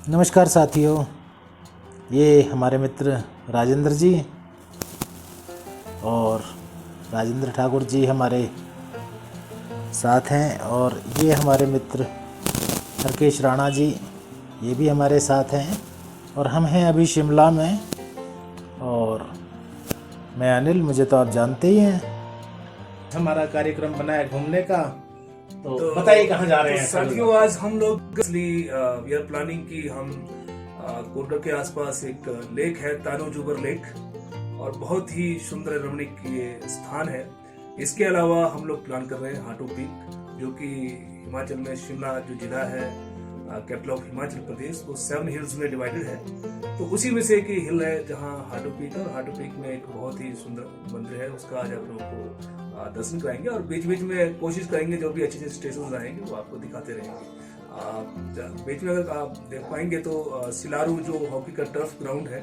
नमस्कार साथियों, ये हमारे मित्र राजेंद्र जी और राजेंद्र ठाकुर जी हमारे साथ हैं, और ये हमारे मित्र हरकेश राणा जी, ये भी हमारे साथ हैं। और हम हैं अभी शिमला में, और मैं अनिल, मुझे तो आप जानते ही हैं। हमारा कार्यक्रम बना है घूमने का, तो बताइए कहाँ जा रहे हैं साथियों। आज हम लोग वी आर प्लानिंग कि हम कोटा के आसपास एक लेक है, तानू जुबर लेक, और बहुत ही सुंदर रमणीक ये स्थान है। इसके अलावा हम लोग प्लान कर रहे हैं हाटू पीक, जो कि हिमाचल में शिमला जो जिला है, कैपिटल ऑफ हिमाचल प्रदेश, वो 7 हिल्स में डिवाइडेड है। तो उसी में से एक हिल है जहाँ हाटू पीक है, और हाटू पीक में एक बहुत ही सुंदर मंदिर है, उसका आज आप लोगों को दर्शन कराएंगे, और बीच बीच में कोशिश करेंगे जो भी अच्छे अच्छे स्टेशन रहेंगे वो आपको दिखाते रहेंगे। बीच में अगर आप देख पाएंगे तो सिलारू जो हॉकी का टर्फ ग्राउंड है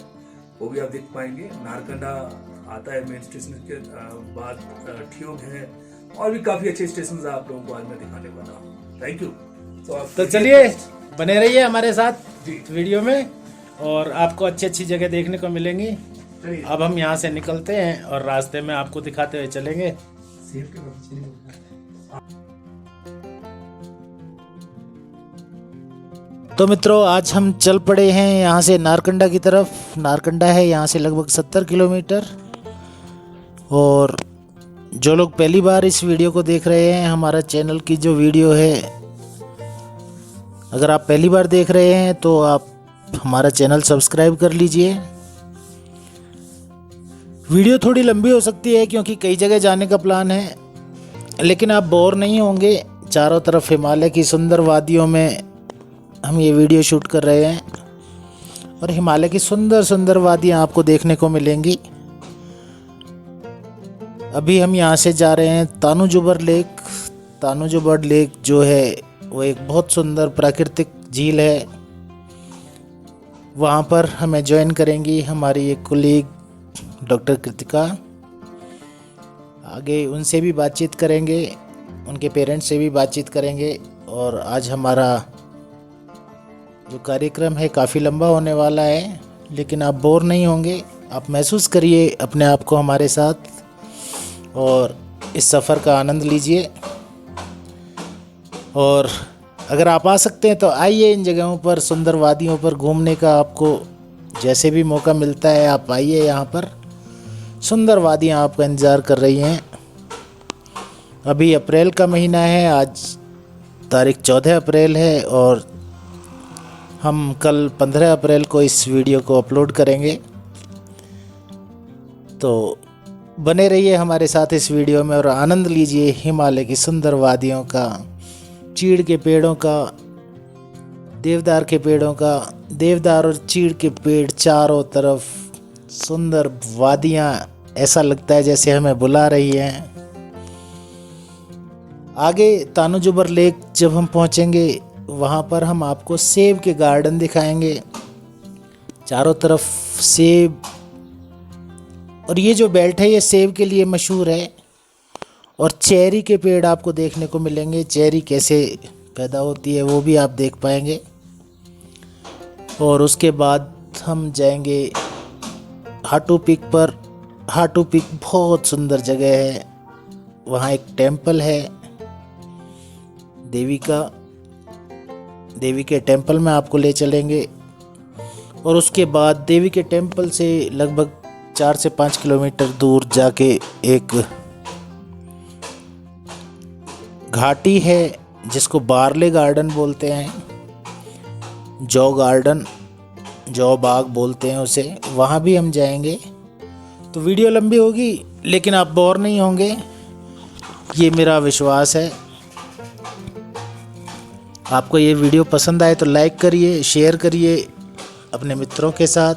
वो भी आप देख पाएंगे। नारकंडा आता है मेन स्टेशन के बाद, ठियोग है, और भी काफी अच्छे स्टेशन आप लोगों को आज मैं दिखाने वाला हूँ। Thank you. तो चलिए बने रहिए हमारे साथ वीडियो में, और आपको अच्छी अच्छी जगह देखने को मिलेंगी। अब हम यहाँ से निकलते हैं और रास्ते में आपको दिखाते हुए चलेंगे। तो मित्रों, आज हम चल पड़े हैं यहाँ से नारकंडा की तरफ। नारकंडा है यहाँ से लगभग 70 किलोमीटर। और जो लोग पहली बार इस वीडियो को देख रहे हैं, हमारा चैनल की जो वीडियो है, अगर आप पहली बार देख रहे हैं तो आप हमारा चैनल सब्सक्राइब कर लीजिए। वीडियो थोड़ी लंबी हो सकती है क्योंकि कई जगह जाने का प्लान है, लेकिन आप बोर नहीं होंगे। चारों तरफ हिमालय की सुंदर वादियों में हम ये वीडियो शूट कर रहे हैं, और हिमालय की सुंदर सुंदर वादियाँ आपको देखने को मिलेंगी। अभी हम यहाँ से जा रहे हैं तानू जुबर लेक। तानू जुबर लेक जो है वो एक बहुत सुंदर प्राकृतिक झील है। वहाँ पर हमें ज्वाइन करेंगी हमारी एक कोलीग डॉक्टर कृतिका। आगे उनसे भी बातचीत करेंगे, उनके पेरेंट्स से भी बातचीत करेंगे। और आज हमारा जो कार्यक्रम है काफ़ी लंबा होने वाला है, लेकिन आप बोर नहीं होंगे। आप महसूस करिए अपने आप को हमारे साथ, और इस सफ़र का आनंद लीजिए। और अगर आप आ सकते हैं तो आइए इन जगहों पर, सुंदर वादियों पर घूमने का आपको जैसे भी मौका मिलता है आप आइए। यहाँ पर सुंदर वादियाँ आपका इंतज़ार कर रही हैं। अभी अप्रैल का महीना है, आज तारीख 14 अप्रैल है, और हम कल 15 अप्रैल को इस वीडियो को अपलोड करेंगे। तो बने रहिए हमारे साथ इस वीडियो में और आनंद लीजिए हिमालय की सुंदर वादियों का, चीड़ के पेड़ों का, देवदार के पेड़ों का। देवदार और चीड़ के पेड़ चारों तरफ, सुंदर वादियाँ, ऐसा लगता है जैसे हमें बुला रही हैं। आगे तानू जुबर लेक जब हम पहुँचेंगे, वहाँ पर हम आपको सेब के गार्डन दिखाएंगे। चारों तरफ सेब, और ये जो बेल्ट है ये सेब के लिए मशहूर है। और चेरी के पेड़ आपको देखने को मिलेंगे। चेरी कैसे पैदा होती है वो भी आप देख पाएंगे। और उसके बाद हम जाएंगे हाटू पीक पर। हाटू पीक बहुत सुंदर जगह है। वहाँ एक टेंपल है देवी का। देवी के टेंपल में आपको ले चलेंगे। और उसके बाद देवी के टेंपल से लगभग 4 से 5 किलोमीटर दूर जाके एक घाटी है जिसको बारले गार्डन बोलते हैं, जौ गार्डन, जौ बाग बोलते हैं उसे। वहाँ भी हम जाएंगे। तो वीडियो लंबी होगी लेकिन आप बोर नहीं होंगे, ये मेरा विश्वास है। आपको ये वीडियो पसंद आए तो लाइक करिए, शेयर करिए अपने मित्रों के साथ,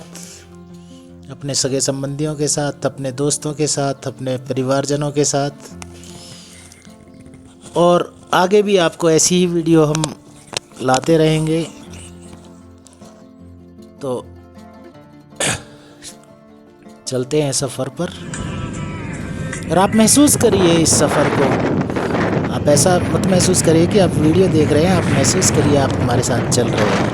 अपने सगे संबंधियों के साथ, अपने दोस्तों के साथ, अपने परिवारजनों के साथ। और आगे भी आपको ऐसी ही वीडियो हम लाते रहेंगे। तो चलते हैं सफ़र पर, और आप महसूस करिए इस सफ़र को। आप ऐसा मत महसूस करिए कि आप वीडियो देख रहे हैं, आप महसूस करिए आप हमारे साथ चल रहे हैं।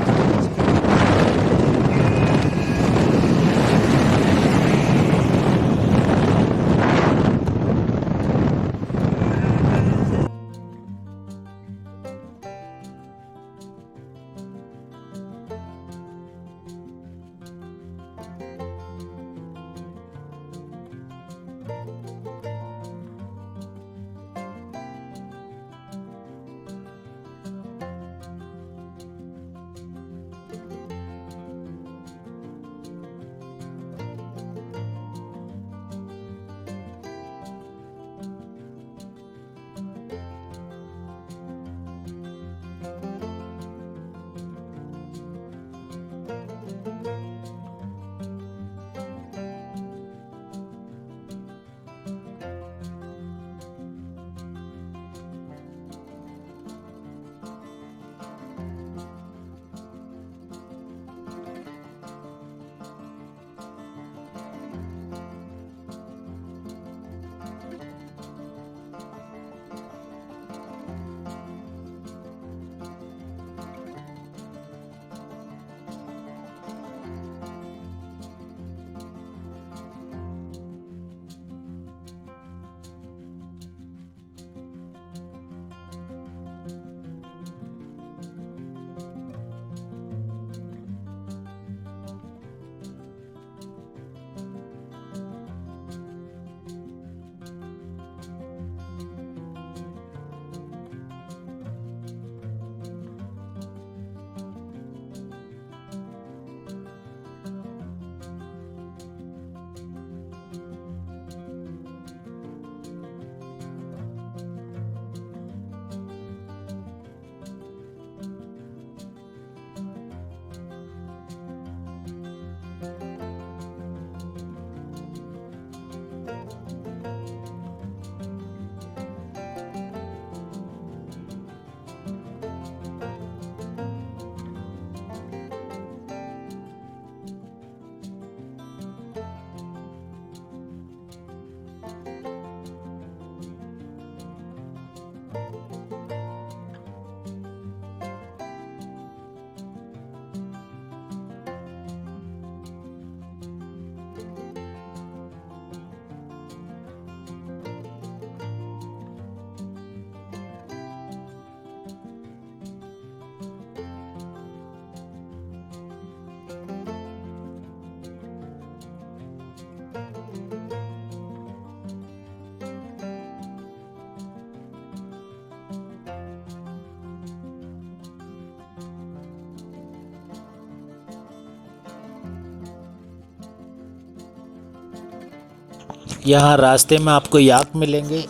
यहाँ रास्ते में आपको याक मिलेंगे,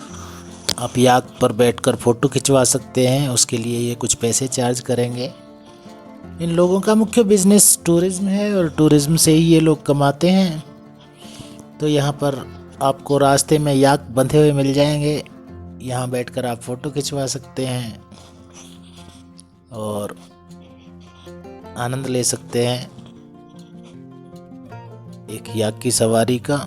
आप याक पर बैठकर फ़ोटो खिंचवा सकते हैं, उसके लिए ये कुछ पैसे चार्ज करेंगे। इन लोगों का मुख्य बिजनेस टूरिज़्म है और टूरिज़्म से ही ये लोग कमाते हैं। तो यहाँ पर आपको रास्ते में याक बंधे हुए मिल जाएंगे, यहाँ बैठकर आप फ़ोटो खिंचवा सकते हैं और आनंद ले सकते हैं एक याक की सवारी का।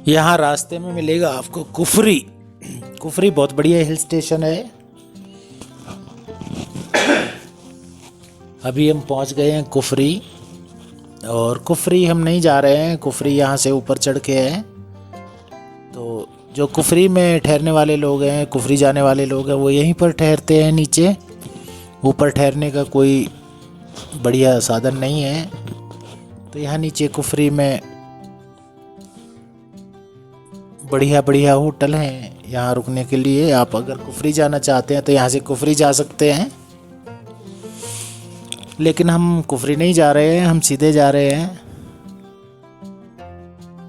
यहाँ रास्ते में मिलेगा आपको कुफरी। कुफरी बहुत बढ़िया हिल स्टेशन है। अभी हम पहुँच गए हैं कुफरी, और कुफरी हम नहीं जा रहे हैं, कुफरी यहाँ से ऊपर चढ़ के है। तो जो कुफरी में ठहरने वाले लोग हैं, कुफरी जाने वाले लोग हैं, वो यहीं पर ठहरते हैं नीचे। ऊपर ठहरने का कोई बढ़िया साधन नहीं है। तो यहाँ नीचे कुफरी में बढ़िया बढ़िया होटल हैं यहाँ रुकने के लिए। आप अगर कुफरी जाना चाहते हैं तो यहाँ से कुफरी जा सकते हैं, लेकिन हम कुफरी नहीं जा रहे हैं, हम सीधे जा रहे हैं।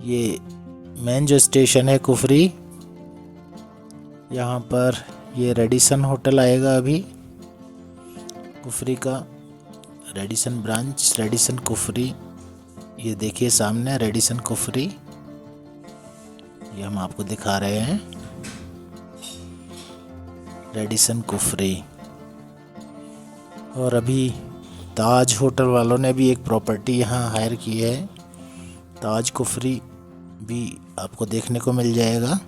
ये मेन जो स्टेशन है कुफरी, यहाँ पर ये रेडिसन होटल आएगा अभी, कुफरी का रेडिसन ब्रांच, रेडिसन कुफरी। ये देखिए सामने रेडिसन कुफरी, ये हम आपको दिखा रहे हैं रेडिसन कुफरी। और अभी ताज होटल वालों ने भी एक प्रॉपर्टी यहाँ हायर की है, ताज कुफरी भी आपको देखने को मिल जाएगा।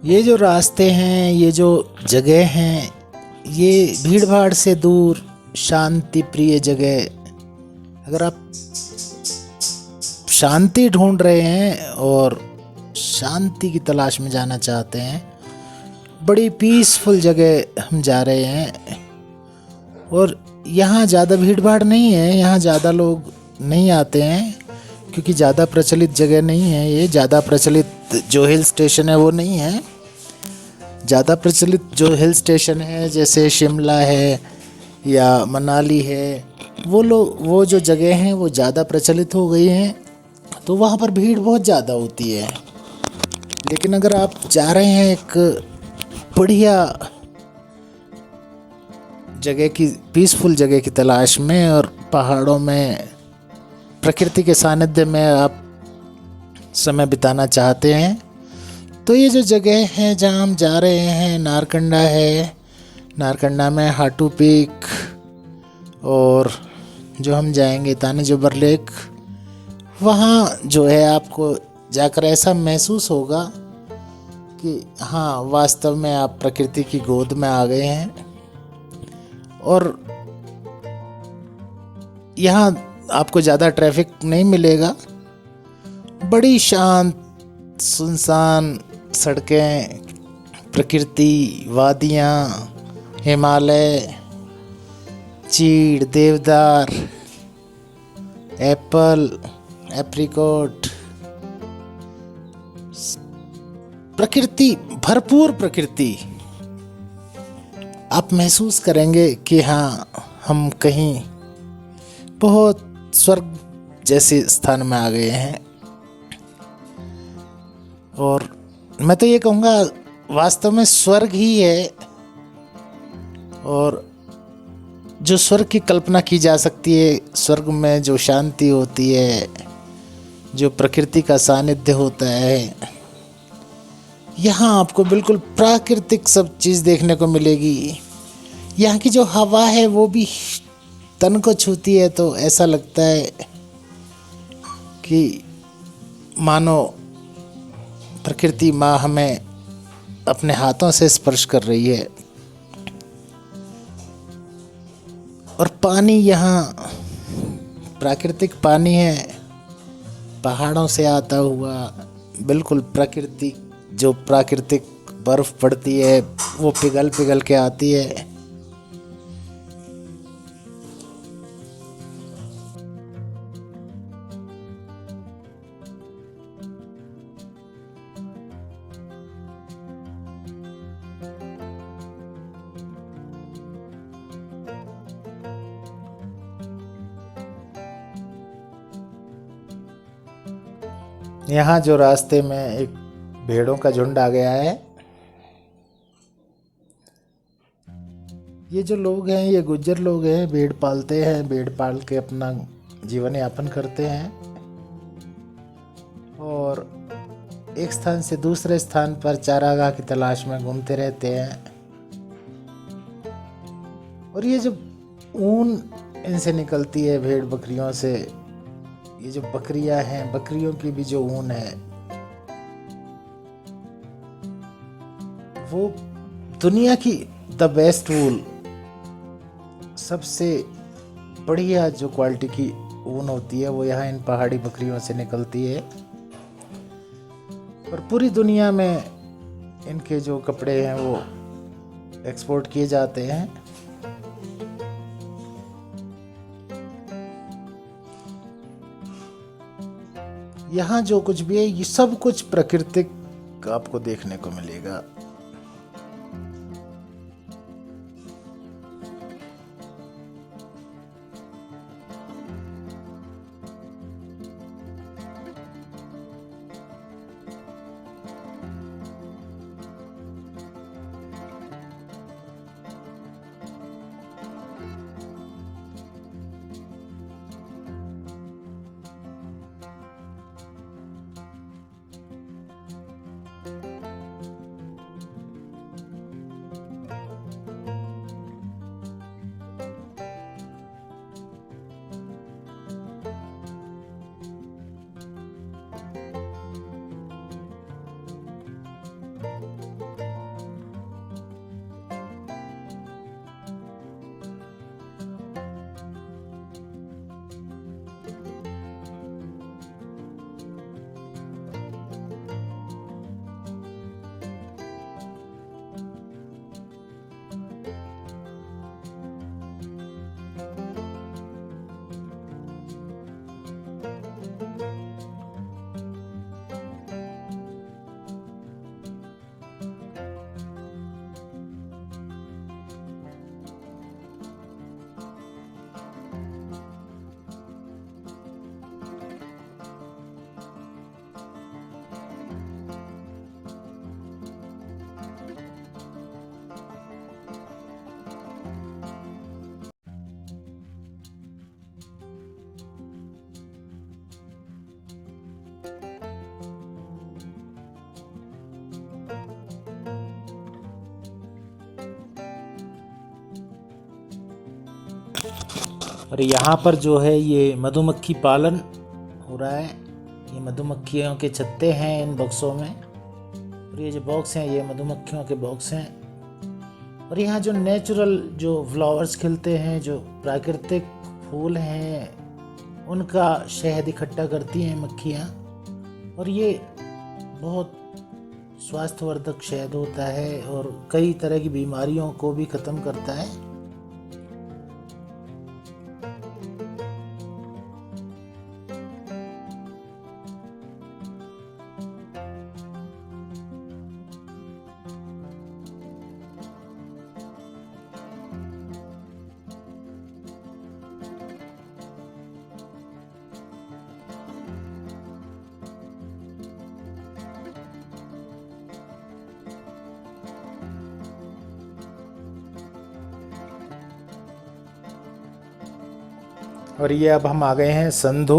ये जो रास्ते हैं, ये जो जगह हैं, ये भीड़ भाड़ से दूर शांति प्रिय जगह। अगर आप शांति ढूंढ रहे हैं और शांति की तलाश में जाना चाहते हैं, बड़ी पीसफुल जगह हम जा रहे हैं। और यहाँ ज़्यादा भीड़ भाड़ नहीं है, यहाँ ज़्यादा लोग नहीं आते हैं, क्योंकि ज़्यादा प्रचलित जगह नहीं है ये। ज़्यादा प्रचलित जो हिल स्टेशन है वो नहीं है। ज़्यादा प्रचलित जो हिल स्टेशन है जैसे शिमला है या मनाली है, वो जो जगह हैं वो ज़्यादा प्रचलित हो गई हैं, तो वहाँ पर भीड़ बहुत ज़्यादा होती है। लेकिन अगर आप जा रहे हैं एक बढ़िया जगह की, पीसफुल जगह की तलाश में, और पहाड़ों में प्रकृति के सानिध्य में आप समय बिताना चाहते हैं, तो ये जो जगह है जहाँ हम जा रहे हैं, नारकंडा है। नारकंडा में हाटू पीक, और जो हम जाएंगे तानजोबर लेक, वहाँ जो है आपको जाकर ऐसा महसूस होगा कि हाँ, वास्तव में आप प्रकृति की गोद में आ गए हैं। और यहाँ आपको ज़्यादा ट्रैफिक नहीं मिलेगा। बड़ी शांत सुनसान सड़कें, प्रकृति, वादियाँ, हिमालय, चीड़, देवदार, एप्पल, एप्रिकॉट, प्रकृति, भरपूर प्रकृति। आप महसूस करेंगे कि हाँ, हम कहीं बहुत स्वर्ग जैसे स्थान में आ गए हैं। और मैं तो ये कहूँगा वास्तव में स्वर्ग ही है, और जो स्वर्ग की कल्पना की जा सकती है, स्वर्ग में जो शांति होती है, जो प्रकृति का सानिध्य होता है, यहाँ आपको बिल्कुल प्राकृतिक सब चीज़ देखने को मिलेगी। यहाँ की जो हवा है वो भी तन को छूती है, तो ऐसा लगता है कि मानो प्रकृति माँ हमें अपने हाथों से स्पर्श कर रही है। और पानी यहाँ प्राकृतिक पानी है, पहाड़ों से आता हुआ, बिल्कुल प्रकृति, जो प्राकृतिक बर्फ़ पड़ती है वो पिघल पिघल के आती है। यहाँ जो रास्ते में एक भेड़ों का झुंड आ गया है, ये जो लोग हैं ये गुज्जर लोग हैं, भेड़ पालते हैं, भेड़ पाल के अपना जीवन यापन करते हैं और एक स्थान से दूसरे स्थान पर चारागाह की तलाश में घूमते रहते हैं। और ये जो ऊन इनसे निकलती है भेड़ बकरियों से, ये जो बकरियां हैं, बकरियों की भी जो ऊन है वो दुनिया की द बेस्ट वूल, सबसे बढ़िया जो क्वालिटी की ऊन होती है वो यहाँ इन पहाड़ी बकरियों से निकलती है। और पूरी दुनिया में इनके जो कपड़े हैं वो एक्सपोर्ट किए जाते हैं। यहाँ जो कुछ भी है ये सब कुछ प्राकृतिक आपको देखने को मिलेगा। और यहाँ पर जो है ये मधुमक्खी पालन हो रहा है। ये मधुमक्खियों के छत्ते हैं इन बॉक्सों में, और ये जो बॉक्स हैं ये मधुमक्खियों के बॉक्स हैं। और यहाँ जो नेचुरल जो फ्लावर्स खिलते हैं, जो प्राकृतिक फूल हैं, उनका शहद इकट्ठा करती हैं मक्खियाँ, और ये बहुत स्वास्थ्यवर्धक शहद होता है और कई तरह की बीमारियों को भी ख़त्म करता है। और ये अब हम आ गए हैं संधू।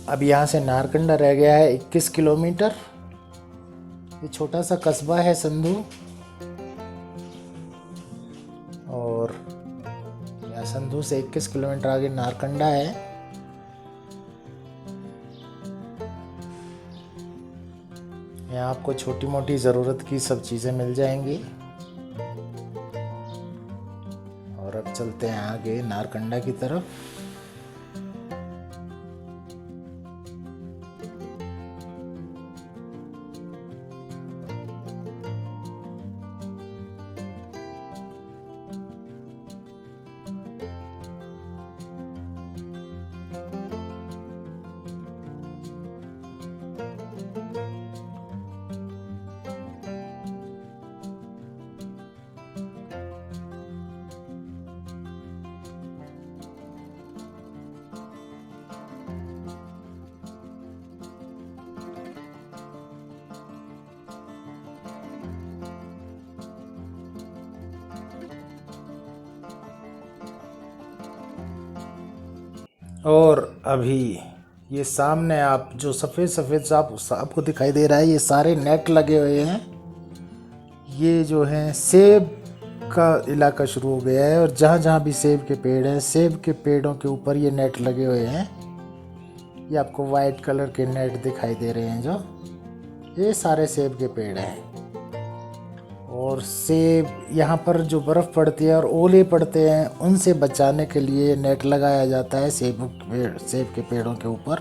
अब यहाँ से नारकंडा रह गया है 21 किलोमीटर। ये छोटा सा कस्बा है संधू, और यहाँ संधू से 21 किलोमीटर आगे नारकंडा है। यहाँ आपको छोटी मोटी ज़रूरत की सब चीज़ें मिल जाएंगी। और अब चलते हैं आगे नारकंडा की तरफ। और अभी ये सामने आप जो सफ़ेद सफ़ेद आपको दिखाई दे रहा है, ये सारे नेट लगे हुए हैं। ये जो है सेब का इलाका शुरू हो गया है, और जहाँ जहाँ भी सेब के पेड़ हैं, सेब के पेड़ों के ऊपर ये नेट लगे हुए हैं। ये आपको वाइट कलर के नेट दिखाई दे रहे हैं, जो ये सारे सेब के पेड़ हैं। और सेब यहाँ पर जो बर्फ़ पड़ती है और ओले पड़ते हैं, उनसे बचाने के लिए नेट लगाया जाता है सेब के पेड़ों के ऊपर।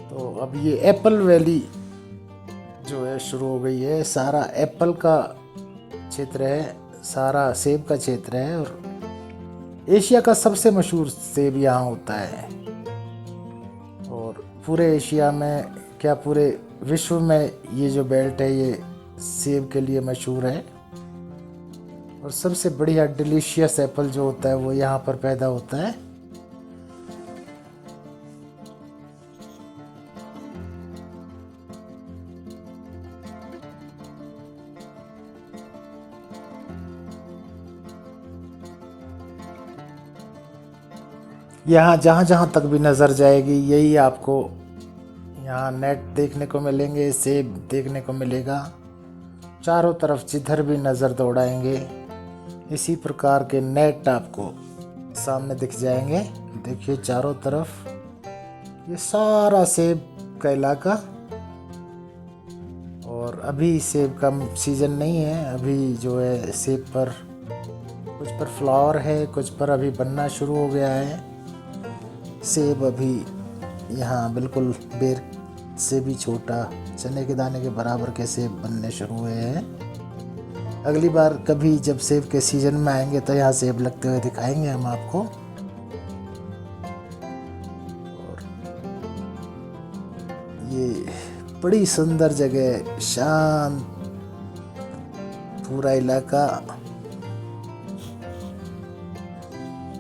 तो अब ये एप्पल वैली जो है शुरू हो गई है। सारा एप्पल का क्षेत्र है, सारा सेब का क्षेत्र है, और एशिया का सबसे मशहूर सेब यहाँ होता है। और पूरे एशिया में, क्या पूरे विश्व में, ये जो बेल्ट है ये सेब के लिए मशहूर है। और सबसे बढ़िया डिलीशियस एप्पल जो होता है वो यहाँ पर पैदा होता है। यहाँ जहाँ जहाँ तक भी नज़र जाएगी यही आपको यहाँ नेट देखने को मिलेंगे, सेब देखने को मिलेगा। चारों तरफ जिधर भी नज़र दौड़ाएंगे इसी प्रकार के नेट आपको सामने दिख जाएंगे। देखिए चारों तरफ ये सारा सेब का इलाका। और अभी सेब का सीज़न नहीं है, अभी जो है सेब पर कुछ पर फ्लावर है, कुछ पर अभी बनना शुरू हो गया है। सेब अभी यहाँ बिल्कुल बेर से भी छोटा, चने के दाने के बराबर के सेब बनने शुरू हुए हैं। अगली बार कभी जब सेब के सीज़न में आएंगे तो यहाँ सेब लगते हुए दिखाएंगे हम आपको। और ये बड़ी सुंदर जगह, शांत पूरा इलाका,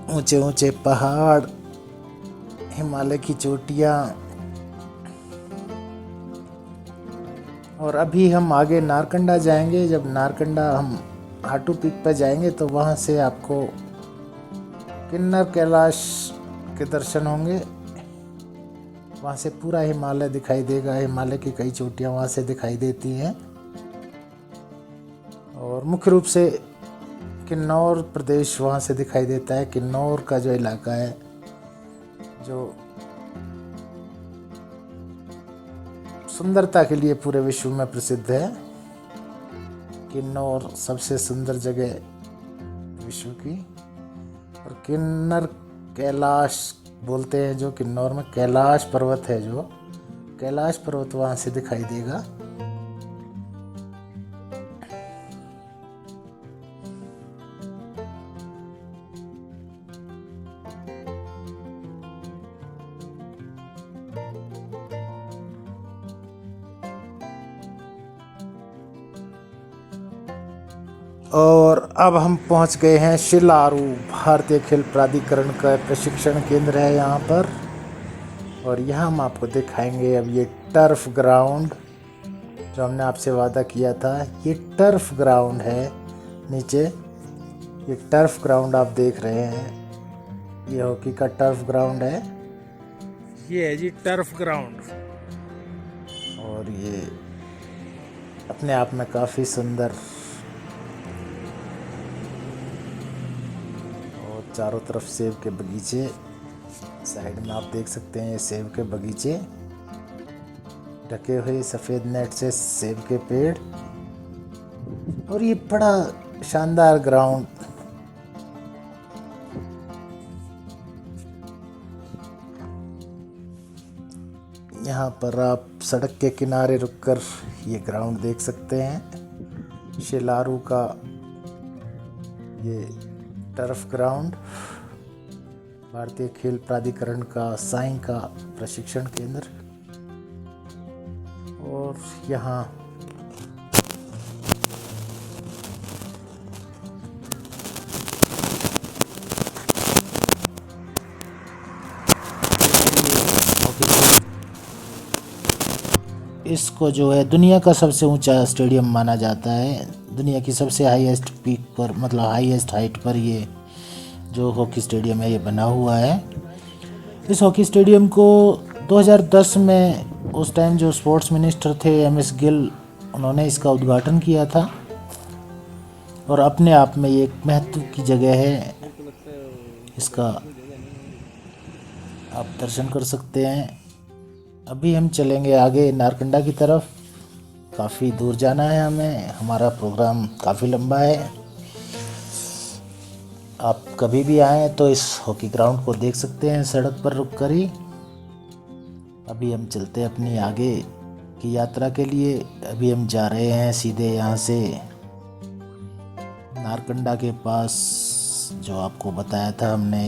ऊंचे ऊंचे पहाड़, हिमालय की चोटियाँ। और अभी हम आगे नारकंडा जाएंगे। जब नारकंडा हम हाटू पीक पर जाएंगे तो वहाँ से आपको किन्नर कैलाश के दर्शन होंगे। वहाँ से पूरा हिमालय दिखाई देगा, हिमालय की कई चोटियाँ वहाँ से दिखाई देती हैं। और मुख्य रूप से किन्नौर प्रदेश वहाँ से दिखाई देता है। किन्नौर का जो इलाका है, जो सुंदरता के लिए पूरे विश्व में प्रसिद्ध है। किन्नौर सबसे सुंदर जगह विश्व की। और किन्नर कैलाश बोलते हैं, जो किन्नौर में कैलाश पर्वत है, जो कैलाश पर्वत वहाँ से दिखाई देगा। और अब हम पहुंच गए हैं शिलारू। भारतीय खेल प्राधिकरण का प्रशिक्षण केंद्र है यहाँ पर। और यहाँ हम आपको दिखाएंगे अब ये टर्फ ग्राउंड, जो हमने आपसे वादा किया था। ये टर्फ ग्राउंड है। नीचे ये टर्फ ग्राउंड आप देख रहे हैं, ये हॉकी का टर्फ ग्राउंड है। ये है जी टर्फ ग्राउंड। और ये अपने आप में काफ़ी सुंदर, और चारों तरफ सेब के बगीचे। साइड में आप देख सकते हैं ये सेब के बगीचे, ढके हुए सफ़ेद नेट से सेब के पेड़। और ये बड़ा शानदार ग्राउंड। यहाँ पर आप सड़क के किनारे रुककर ये ग्राउंड देख सकते हैं। शिलारू का ये टर्फ ग्राउंड, भारतीय खेल प्राधिकरण का साई का प्रशिक्षण केंद्र। और यहाँ इसको जो है दुनिया का सबसे ऊंचा स्टेडियम माना जाता है। दुनिया की सबसे हाईएस्ट पीक पर, मतलब हाईएस्ट हाइट पर ये जो हॉकी स्टेडियम है ये बना हुआ है। इस हॉकी स्टेडियम को 2010 में उस टाइम जो स्पोर्ट्स मिनिस्टर थे MS गिल, उन्होंने इसका उद्घाटन किया था। और अपने आप में ये एक महत्व की जगह है। इसका आप दर्शन कर सकते हैं। अभी हम चलेंगे आगे नारकंडा की तरफ। काफ़ी दूर जाना है हमें, हमारा प्रोग्राम काफ़ी लंबा है। आप कभी भी आएँ तो इस हॉकी ग्राउंड को देख सकते हैं सड़क पर रुक कर ही। अभी हम चलते हैं अपनी आगे की यात्रा के लिए। अभी हम जा रहे हैं सीधे यहाँ से नारकंडा के पास, जो आपको बताया था हमने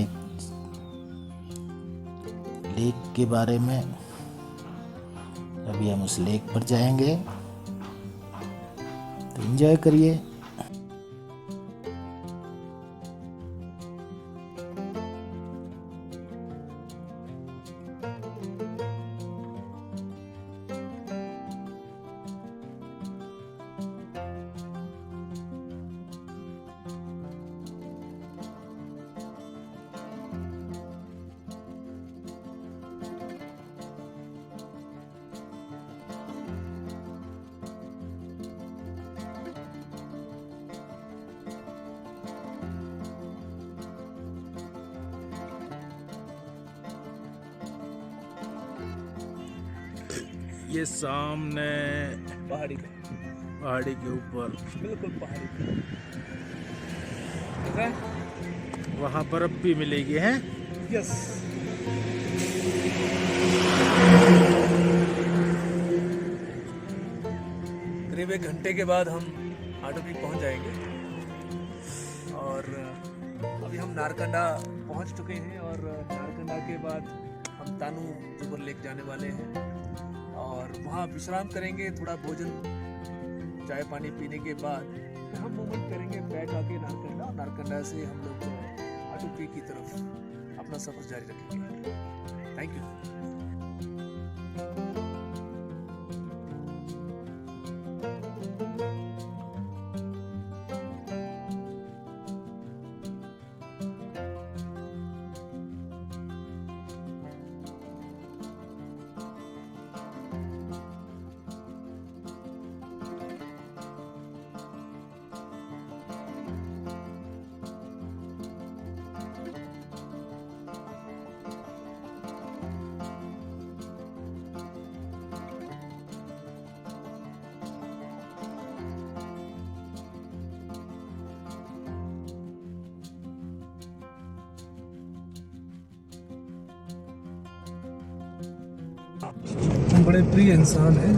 लेक के बारे में। अभी हम उस लेक पर जाएंगे, तो एंजॉय करिए। ये सामने पहाड़ी पे, पहाड़ी के ऊपर बिल्कुल पहाड़ी पे। ठीक है? वहाँ बर्फ भी मिलेगी है। यस। करीब 1 घंटे के बाद हम आटो पीक पहुंच जाएंगे। और अभी हम नारकंडा पहुंच चुके हैं। और नारकंडा के बाद हम तानू जुबर लेक जाने वाले हैं और वहाँ विश्राम करेंगे। थोड़ा भोजन चाय पानी पीने के बाद हम मूवमेंट करेंगे बैक आके नारकंडा। नारकंडा से हम लोग आटू पीक की तरफ अपना सफर जारी रखेंगे। Thank you. बड़े प्रिय इंसान हैं।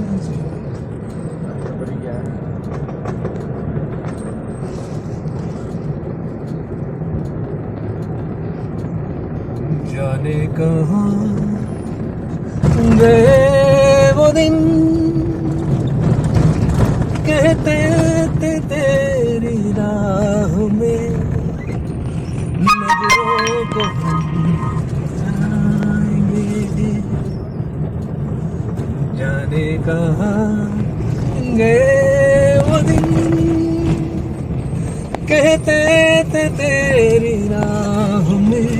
जाने कहाँ गए वो दिन, कहते थे तेरी राह में नजरों को जाएंगे। जाने कहाँ गए वो दिन, कहते थे तेरी राह में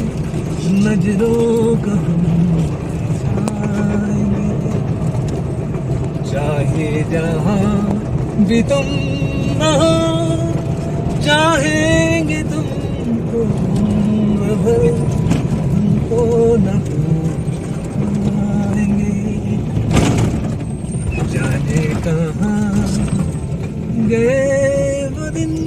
नजरों का जाएंगे। चाहे जहाँ भी तुम ना हो, चाहेंगे तुमको भर, तुमको न पाएंगे। जाने कहाँ गए वो दिन।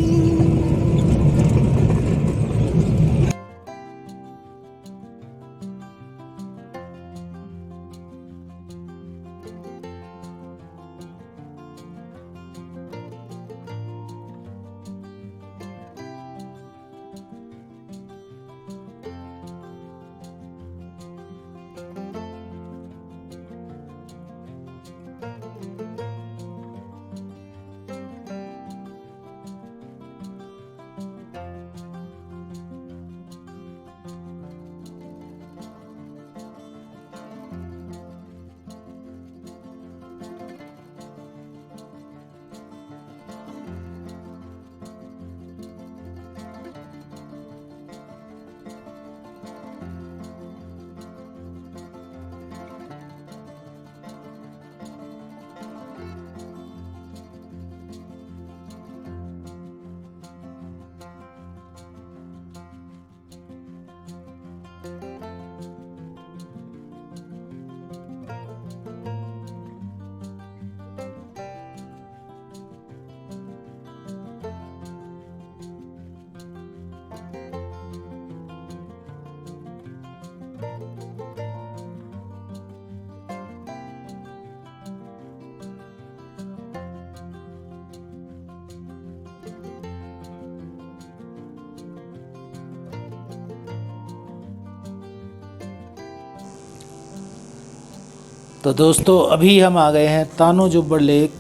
तो दोस्तों अभी हम आ गए हैं तानो जुब्बड़ लेक।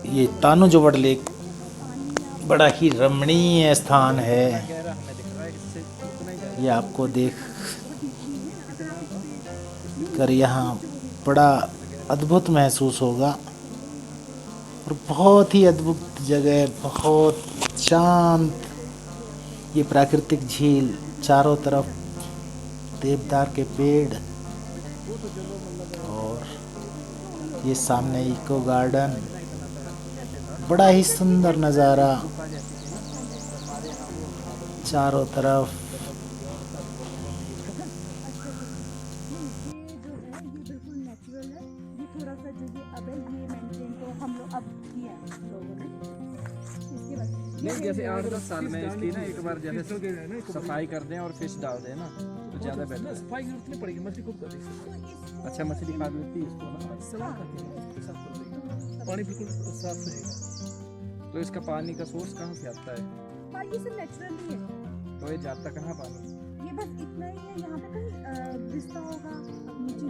ये तानो जुब्बड़ लेक बड़ा ही रमणीय स्थान है। ये आपको देख कर यहाँ बड़ा अद्भुत महसूस होगा और बहुत ही अद्भुत जगह, बहुत शांत ये प्राकृतिक झील, चारों तरफ देवदार के पेड़ और ये सामने इको गार्डन, बड़ा ही सुंदर नज़ारा चारों तरफ। नहीं, जैसे 8-10 साल में इसकी ना एक बार जैसे सफाई कर दें और फिश डाल दें ना तो ज़्यादा बेटर है। सफाई जरूरत नहीं पड़ेगी, मछली खूब कर देगी। अच्छा मछली खा लेती है इसको ना। सलाह करती है, साफ कर देगी, पानी बिल्कुल साफ रहेगा। तो इसका पानी का सोर्स कहाँ से आता है? ये सब नेचुरली है। तो ये जाता कहाँ पानी? ये बस इतना ही है, यहाँ पे कहीं रिश्ता होगा नीचे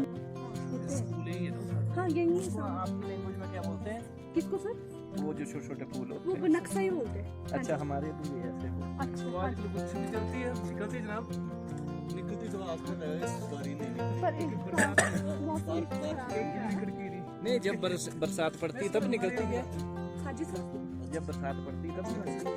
होते हैं। हाँ यही है सब। आपकी लैंग्वेज में क्या बोलते हैं? किसको सर? वो जो छोटे छोटे फूल होते वो हैं। नक्शा ही बोलते हैं। अच्छा हमारे भी ऐसे अच्छा आवाज बिल्कुल छुट्टी चलती है, निकलती है जनाब, निकलती तो आसमान है, इस बारी नहीं पर मौसम नहीं, जब बरसात पड़ती तब निकलती है। हाँ जी सर, जब बरसात पड़ती तब निकलती है।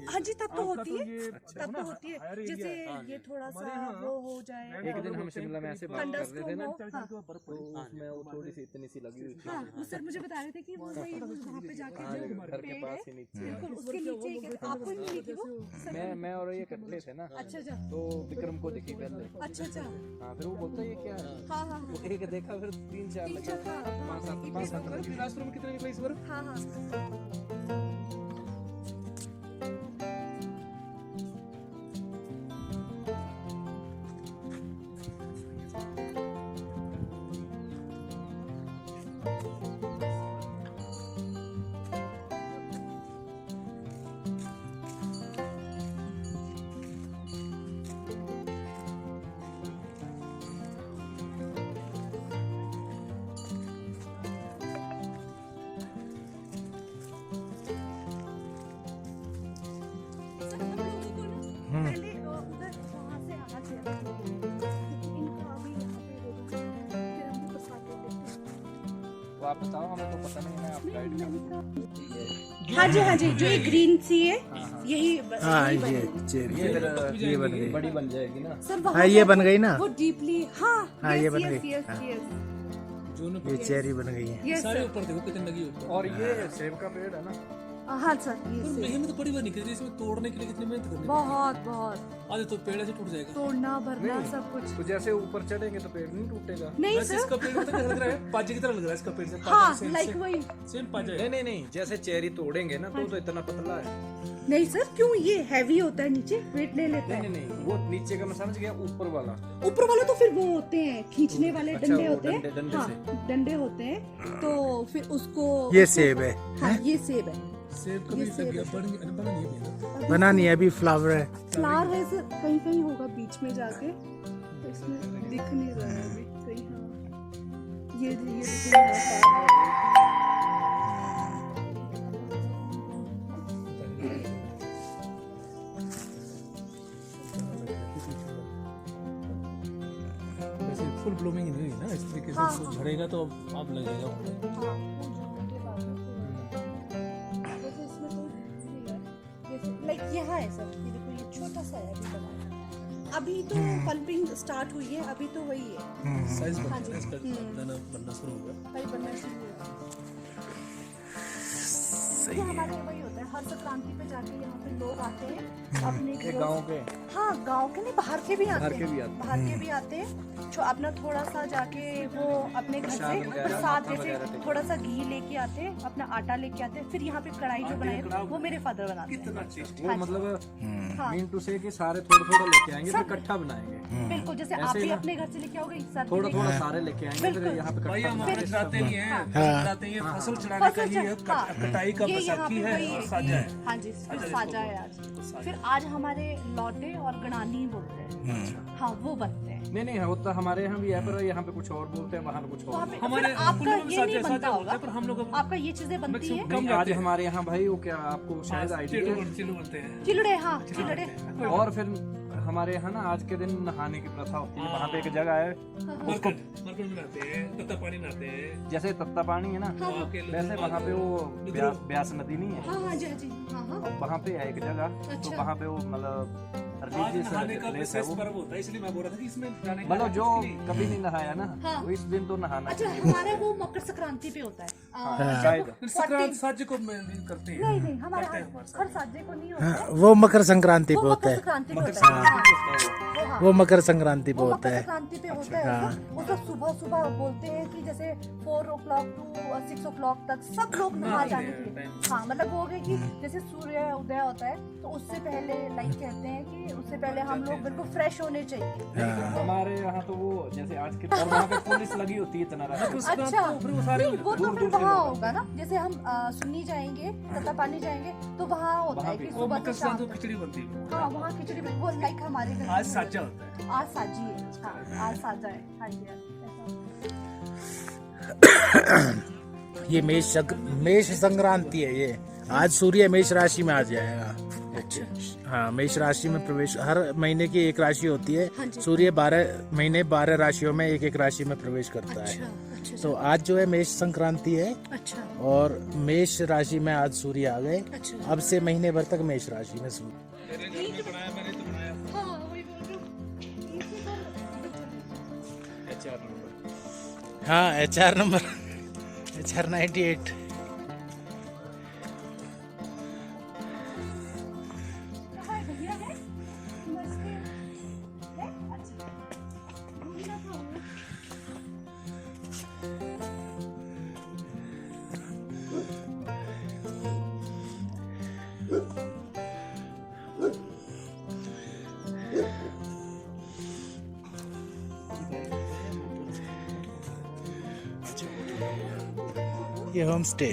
हाँ जी तब तो होती है, अच्छा। तब तो होती है। जैसे ये थोड़ा सा वो हो जाए, एक दिन हम शिमला में ऐसे बात कर रहे थे ना, हाँ तो उसमें वो थोड़ी सी इतनी सी लगी हुई थी। हाँ, वो सर मुझे बता रहे थे कि वो वही वहाँ पे जाके हाँ, जो घर के पेड़ पास है ही नीचे। बिल्कुल उसके नीचे एक आपको ही मिली थी वो सर? मैं और ये इकट्ठे थे ना, अच्छा अच्छा तो विक्रम को दिखी पहले। अच्छा अच्छा हाँ, फिर वो बोलता है ये क्या है? हाँ हाँ वो एक देखा, फिर 3-4 लगे, हाँ, हाँ, 5-7 लगे। लास्ट रूम कितने निकले इस बार? हाँ हाँ आप बताओ, हमें तो पता नहीं, मैं आप गाइड करूँ। हाँ जी, जो ये ग्रीन सी है यही हाँ यही ये बनेगी। चेरी ये है। फिर ये बन गई। बड़ी बन जाएगी ना। सर वहाँ हाँ, ये पर बन गई ना? वो डीपली हाँ, ये बन गई। यस हाँ। यस ये चेरी बन गई है। Yes sir. ऊपर देखो कितने लगी ऊपर। और ये सेब का पेड़ है ना, हाँ सर ये से मेहनत तो बड़ी बार निकल रही है, इसमें तोड़ने के लिए कितनी मेहनत करनी बहुत आज तो पेड़ ऐसे टूट जाएगा। तोड़ना भरना सब कुछ। तो जैसे ऊपर चढ़ेंगे तो पेड़ नहीं टूटेगा। नहीं वैसे सर, इसका पेड़ तो लग रहा है पाजे की तरह लग रहा है इसका पेड़ से। हाँ लाइक वही। सेम पाजा है। नहीं, जैसे चेरी तोड़ेंगे ना तो इतना पतला है। नहीं सर, क्यों? ये हैवी होता है, नीचे वेट ले लेता है। नहीं, वो नीचे का मैं समझ गया, ऊपर वाला। ऊपर वाला तो फिर वो होते हैं खींचने वाले अच्छा, डंडे वो होते हैं। डंडे हाँ डंडे होते हैं, तो फिर उसको ये सेब है। हाँ ये सेब है। सेब का भी ये सेब है। बना नहीं है। बना नहीं है, अभी फ्लावर है। फ्लावर है सर, कहीं कहीं होगा बीच में जाके, तो इसमें दिख नहीं रहा है अभी कहीं। हाँ ये दिख नहीं रहा है। वैसे फुल ब्लूमिंग नहीं हुई ना, इस तरीके से हाँ, इसको हाँ। झड़ेगा तो अब लगेगा। हाँ, वो झड़ने के बाद में फिर वैसे इसमें कोई नहीं है। जैसे लाइक यहाँ है सर, ये देखो ये छोटा सा है अभी बनाया। अभी तो पल्पिंग स्टार्ट हुई है, अभी तो वही है। साइज हाँ जी। इसका दाना बनना शुरू होगा। भाई बनना शुरू हुआ। ये हमारे यहाँ वही होता है, हर संक्रांति पे जाके यहाँ पे लोग आते हैं अपने ये घरों गांव से। के हाँ गांव के नहीं, बाहर के भी आते बाहर के हैं। भी आते हैं। बाहर के भी आते हैं, जो अपना थोड़ा सा जाके वो अपने घर प्रसाद से वगैरह, प्रसाद वगैरह जैसे लेके थोड़ा सा घी लेके आते हैं, अपना आटा लेके आते हैं, फिर यहाँ पे कढ़ाई जो बनाई है वो मेरे फादर बनाते हैं। कितना टेस्टी। वो मतलब हाँ मीन टू से कि सारे थोड़ा लेके आएंगे, फिर इकट्ठा बनाएंगे। बिल्कुल, जैसे आप ऐसे भी ना। अपने घर से लेके आओगे सर, थोड़ा सारे लेके आएंगे, फिर बिल्कुल। यहाँ पे भाई इकट्ठा हम बनाएंगे। चढ़ाते नहीं हैं, हाँ। चढ़ाते हैं फसल चढ़ाने का ही है, कटाई का ये यहाँ बैसाखी पे है वही और है साजा है। कि- हाँ जी, फिर साजा है आज। फिर आज हमारे लौटे और गणानी बोलते हैं। हाँ वो बनते हैं नहीं होता हमारे यहाँ भी है, पर यहाँ पे कुछ और बोलते हैं, वहाँ पे कुछ वहाँ और। पे। हमारे फिर आपका कुल्लू में ये नहीं साजा बनता बोलते होगा, हैं, पर हम लोग आपका ये चीजें बनती है। कम नहीं, आज हमारे यहाँ भाई वो क्या आपको शायद आइडिया है। चिल्लू बोलते हैं। चिलड़े, हाँ चिलड़े। और फिर हमारे यहाँ ना आज के दिन नहाने की प्रथा होती है। वहाँ पे एक जगह है, मरकट बनाते हैं, तत्ता पानी नहाते हैं। जैसे तत्ता पानी है ना, वैसे वहाँ पे वो ब्यास नदी नहीं है, हाँ हाँ जी हाँ जी, हाँ हाँ। वहाँ पे है एक जगह, तो अच्छा। वहाँ पे वो मतलब आज रिलीजियस नहाने का प्लेस है विशेष वो। पर्व होता है, इसलिए मैं बोल रहा था कि इसमें नहाने का मतलब जो इसलिए- कभी नहीं नहाया ना, हाँ। वो इस दिन तो नहाना अच्छा चाहिए। हमारे वो मकर संक्रांति पे होता है। जब शायद। संक्रांति साजे को करते हैं। नहीं नहीं हमारे करते हैं यहाँ हमारे हर साजे को नहीं होता हाँ, है। वो मकर संक्रांति पे वो होता मकर है। संक्रांति पे होता है। हाँ, हाँ। वो मकर संक्रांति पे वो होता मकर है। संक्रांति पे होता है उसका। उसका सुबह सुबह बोलते हैं कि जैसे 4 o'clock to 6 o'clock तक सब लोग नहा जाने के लिए। हाँ मतलब वो हो गया कि जैसे सूर्य उदय होता है तो उससे पहले लाइक कहते हैं कि उससे पहले हम लोग बिल्कुल फ्रेश होने चाहिए। हमारे यहाँ तो वो जैसे आज के, और वहाँ पे पुलिस लगी होती है इतना रात को। अच्छा फिर वो सारे नहीं, वो तो फिर वहाँ होगा ना, जैसे हम सुन्नी जाएंगे, तत्ता पानी जाएंगे तो वहाँ होता है कि वो सुबह मकर से शाम संक्रांति को तक। खिचड़ी बनती है। हाँ वहाँ खिचड़ी में वो लाइक हमारे घर आज में साजा होता है। आज साजी है। हाँ आज साजा है। हाँ जी ऐसा। ये मेष संक्रांति है। ये आज सूर्य मेष राशि में आ जाएगा। हाँ, मेष राशि में प्रवेश, हर महीने की एक राशि होती हाँ है। जी। सूर्य 12 महीने 12 राशियों में एक राशि में प्रवेश करता है। अच्छा तो आज जो है मेष संक्रांति है अच्छा और मेष राशि में आज सूर्य आ गए। अच्छा। अब से महीने भर तक मेष राशि में सूर्य। हाँ वही बोल रही हूँ। हाँ HR नंबर HR 98। कहाँ है भैया है? नमस्ते। है? अच्छा। भूलना था वो। ये होम स्टे।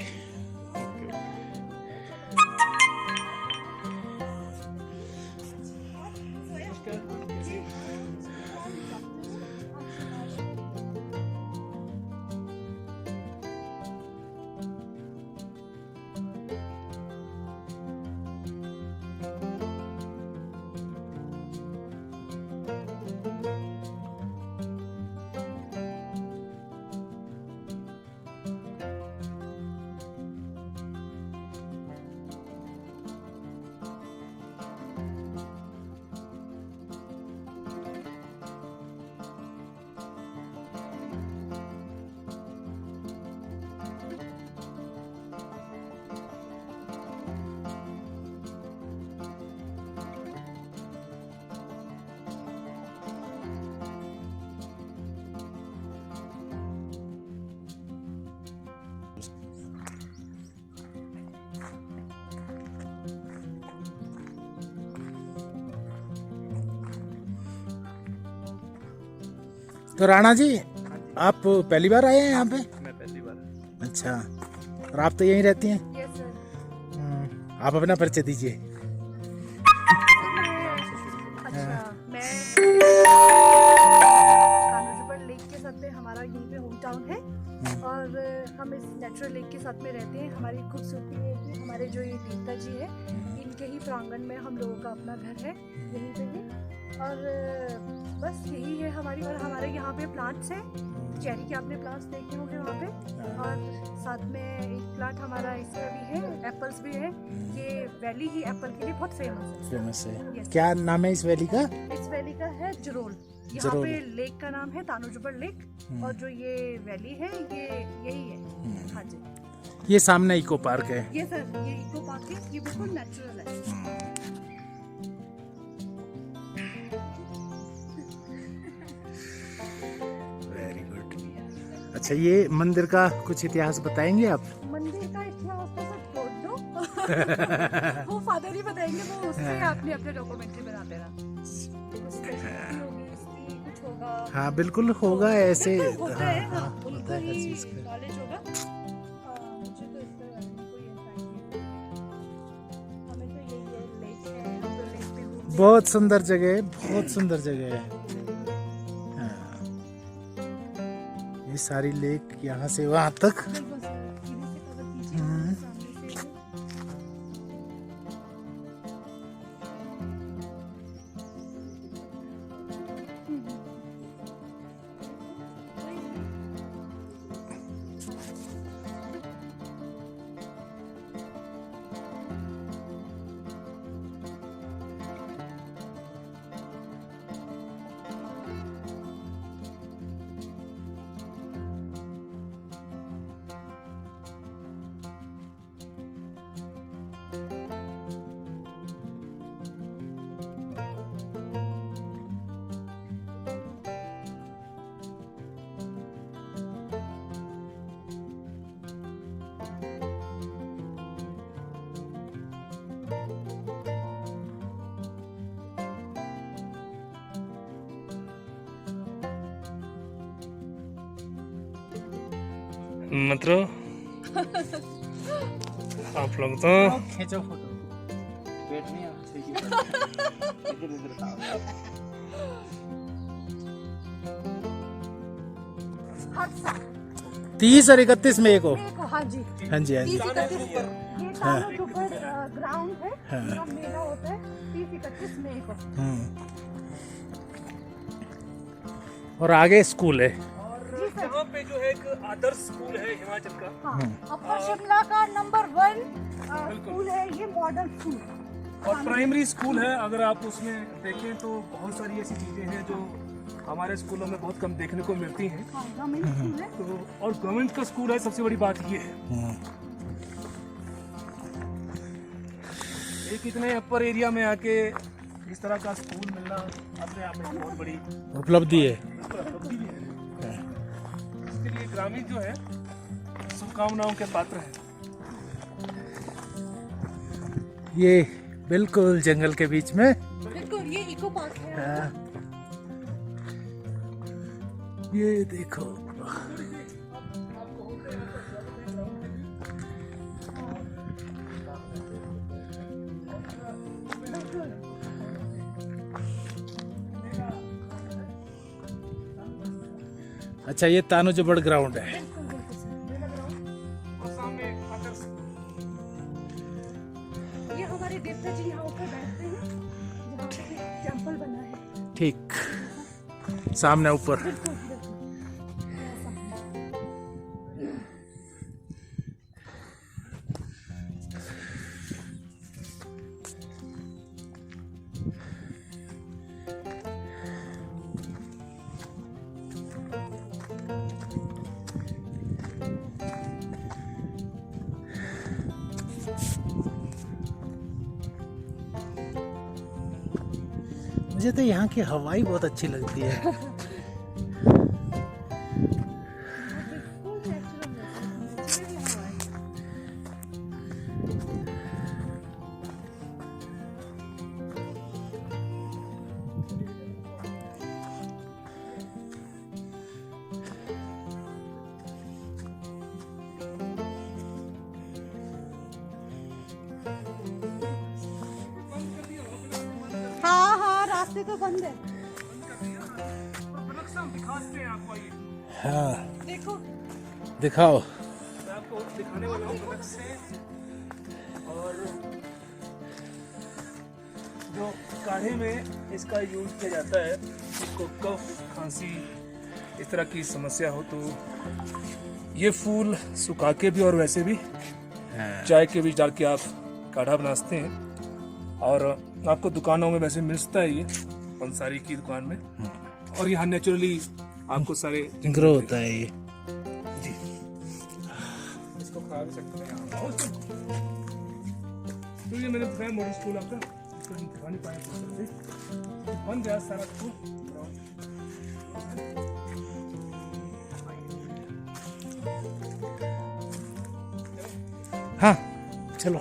तो राणा जी, आप पहली बार आए हैं यहाँ पे? मैं पहली बार। अच्छा, और आप तो यहीं रहती हैं? Yes sir. आप अपना परिचय दीजिए। अच्छा, मैं कानोजुबर लेक के साथ में, हमारा यहीं पे होम टाउन है और हम इस नेचुरल लेक के साथ में रहते हैं। हमारी खूबसूरती है कि हमारे जो ये देवता जी है, इनके ही प्रांगण में हम लोगों का अपना घर है, यहीं पे ही। और बस यही है हमारी, और हमारे यहाँ पे प्लांट्स हैं, चेरी के आपने प्लांट्स देखे होंगे वहाँ पे, और साथ में एक प्लांट हमारा इसका भी है, एप्पल्स भी है। ये वैली ही एप्पल के लिए बहुत फेमस है। है। Yes. क्या नाम है इस वैली का? इस वैली का है जरोल। यहाँ जरोल। पे लेक का नाम है तानोजुबर लेक, और जो ये वैली है ये यही है। हाँ जी, ये सामने इको पार्क है। ये सर, ये इको पार्क है, ये बिल्कुल नेचुरल है। Very good. अच्छा, ये मंदिर का कुछ इतिहास बताएंगे आप? मंदिर का इतिहास तो सर छोड़ दो, वो फादर ही बताएंगे, वो उससे आपने अपने डॉक्यूमेंट्री बनाते रहा। कुछ स्पेशलिटी होगी इसकी, कुछ होगा। हाँ बिल्कुल होगा ऐसे। बिल्कुल होता है, हाँ, होता उनको है हर ही चीज का। नॉलेज होगा। मुझे तो इसके बारे में कोई इंसाइट नहीं है। हमें तो यही है, लेक है, हम तो लेक पे घूमते हैं। बहुत सुंदर जगह है, बहुत सुंदर जगह है। हाँ। ये सारी लेक यहाँ से वहाँ तक। बिल्कुल सर, इधर से कवर कीजिए, सामने से। मतलब आप लोग तो खींचो फोटो। वेट नहीं इधर इधर हर साल 30 और 31 मई को। एक, हाँ जी, हाँ जी, हाँ जी। 30-31 ये तानोजुबर ग्राउंड है, यहाँ मेला होता है 30-31 मई को। और आगे स्कूल है। और यहाँ पे जो है एक आदर्श स्कूल है हिमाचल का। हाँ, अपर शिमला का नंबर 1 स्कूल है ये, मॉडर्न स्कूल। और प्राइमरी स्कूल है। अगर आप उसमें देखें तो बहुत सारी ऐसी चीजें हैं जो हमारे स्कूलों में बहुत कम देखने को मिलती हैं। हाँ, गवर्नमेंट स्कूल है। तो और गवर्नमेंट का स्कूल है, सबसे बड़ी बात ये है। एक इतने अपर एरिया में आके इस तरह का स्कूल मिलना अपने आप में बहुत बड़ी उपलब्धि है। उपलब्धि भी है। इसके लिए ग्रामीण जो है शुभकामनाओं के पात्र हैं। ये बिल्कुल जंगल के बीच में। बिल्कुल, ये इको पार्क है। हाँ। ये देखो, अच्छा ये तानोजुबर ग्राउंड है। और सामने आदर्श ये हमारे देवता जी यहाँ ऊपर बैठते हैं, जहाँ पे टेम्पल बना है। ठीक सामने ऊपर। बिल्कुल बिल्कुल ऐसा। मुझे तो यहाँ की हवाई बहुत अच्छी लगती है। बिल्कुल नेचुरल हवा है। तो बंद है। दिखाते हैं आपको, आइए हाँ देखो दिखाओ। मैं आपको दिखाने वाला हूँ अलग से। और जो काढ़े में इसका यूज किया जाता है, इसको कफ खांसी इस तरह की समस्या हो तो ये फूल सुखा के भी और वैसे भी चाय के बीच डाल के आप काढ़ा बनाते हैं। और आपको दुकानों में वैसे मिलता है ये पंसारी की दुकान में, और यहाँ नेचुरली आपको सारे ग्रो होता है ये। जी इसको खा भी सकते हैं आप। तो ये मैंने बताया मॉडल स्कूल आपका, इसको हम दिखा नहीं पाए पूरी तरह से, बन गया सारा स्कूल। हाँ चलो।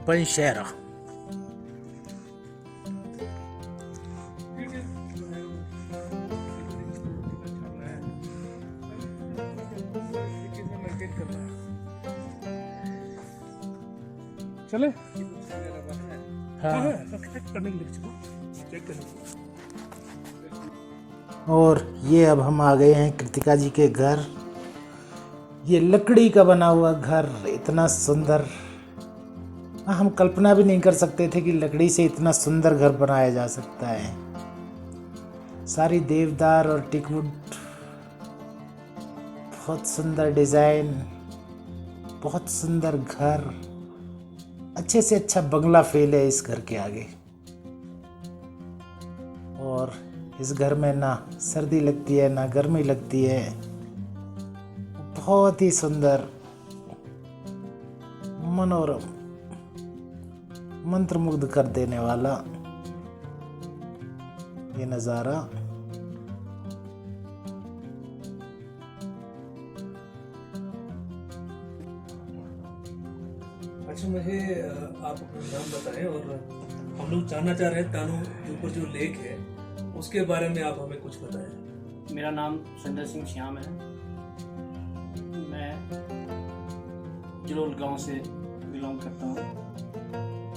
पंशेरा चले हाँ। करने के लिए चेक करने के लिए। और ये अब हम आ गए हैं कृतिका जी के घर। ये लकड़ी का बना हुआ घर, इतना सुंदर, हम कल्पना भी नहीं कर सकते थे कि लकड़ी से इतना सुंदर घर बनाया जा सकता है। सारी देवदार और टिकवुड, बहुत सुंदर डिज़ाइन, बहुत सुंदर घर, अच्छे से अच्छा बंगला फेल है इस घर के आगे। और इस घर में ना सर्दी लगती है ना गर्मी लगती है, बहुत ही सुंदर, मनोरम, मंत्रमुग्ध कर देने वाला ये नज़ारा। अच्छा, मुझे आप अपना नाम बताएं, और हम लोग जानना चाह रहे हैं तानू के ऊपर जो लेक है उसके बारे में आप हमें कुछ बताएं। मेरा नाम संजय सिंह श्याम है। मैं जलोल गांव से बिलोंग करता हूँ।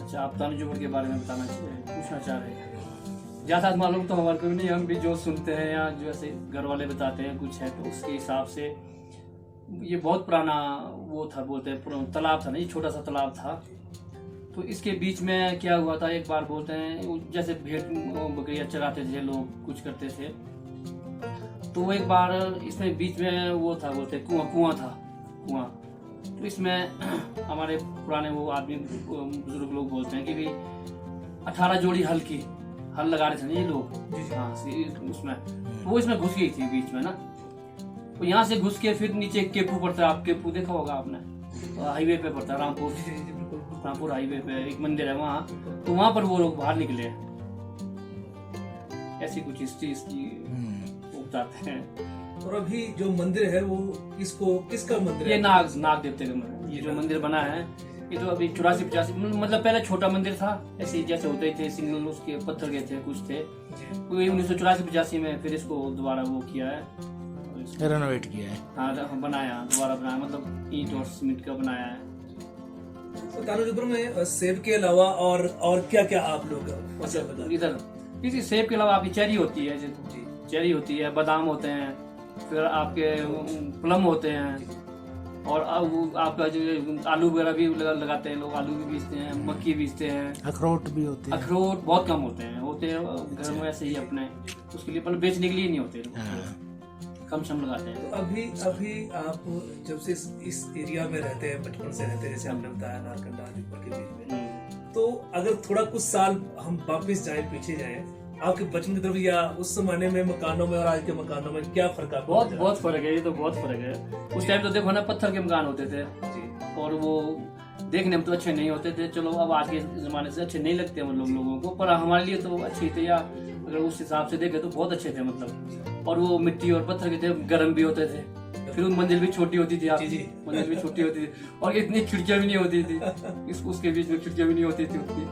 अच्छा, आप तानूजुबर के बारे में पूछना चाह रहे हैं। ज़्यादा मालूम तो हमारे को भी नहीं, हम भी जो सुनते हैं या जो ऐसे घर वाले बताते हैं कुछ है, तो उसके हिसाब से ये बहुत पुराना वो था, बोलते हैं तालाब था ना, ये छोटा सा तालाब था। तो इसके बीच में क्या हुआ था, एक बार बोलते हैं जैसे भेड़ बकरियाँ चराते थे लोग, कुछ करते थे, तो वो एक बार इसमें बीच में वो था, बोलते कुआं था। तो इसमें हमारे पुराने वो आदमी बुजुर्ग लोग बोलते हैं कि भाई 18 जोड़ी हल लगा रहे थे ना ये लोग। हाँ, उसमें वो इसमें घुस गई थी बीच में ना। तो यहाँ से घुस के फिर नीचे केपू पड़ता है, आप केपू देखा होगा आपने, हाईवे पे पड़ता है, रामपुर हाईवे पे एक मंदिर है वहाँ, तो वहाँ पर वो लोग बाहर निकले। ऐसी कुछ हिस्ट्री इसकी वो बताते हैं। और अभी जो मंदिर है वो किसका मंदिर है? ये नाग देवते का मंदिर। ये जो मंदिर बना है ये तो अभी 84-85, मतलब पहले छोटा मंदिर था, ऐसे जैसे होते थे सिंगल, उसके पत्थर के थे, कुछ थे। 1984-85 में फिर इसको दोबारा वो किया है, रेनोवेट किया है। हाँ, दोबारा बनाया, मतलब ईंट और सीमेंट का बनाया है। तो तानूजुबर में सेब के अलावा और क्या क्या आप लोग फसल बता? इधर किसी सेब के अलावा आपकी चेरी होती है, चेरी होती है, बादाम होते हैं, फिर आपके प्लम होते हैं, और आपका जो आलू वगैरह भी लगाते हैं लोग, आलू भी बेचते हैं, मक्की बेचते हैं, अखरोट भी होते हैं। अखरोट बहुत कम होते हैं घर में ऐसे ही अपने, उसके लिए मतलब बेचने के लिए नहीं होते, कम सम लगाते हैं। तो अभी आप जब से इस एरिया में रहते हैं, बचपन से रहते हैं, जैसे आपने बताया नारकंडा आदिपुर के बीच में, तो अगर थोड़ा कुछ साल हम वापस जाएं, पीछे जाएं, आपके बचपन की तरफ, या उस जमाने में मकानों में और आज के मकानों में क्या फर्क आपको? बहुत फर्क है, ये तो बहुत फर्क है। उस टाइम तो देखो ना, पत्थर के मकान होते थे और वो देखने में तो अच्छे नहीं होते थे। चलो अब आज के जमाने से अच्छे नहीं लगते हम लोगों को, पर हमारे लिए तो अच्छे थे, या अगर उस हिसाब से देखे तो बहुत अच्छे थे मतलब। और वो मिट्टी और पत्थर के थे, गर्म भी होते थे। फिर मंजिल भी छोटी होती थी, मंजिल भी छोटी होती थी, और इतनी खिड़कियां भी नहीं होती थी, उसके बीच में खिड़कियां भी नहीं होती थी उतनी।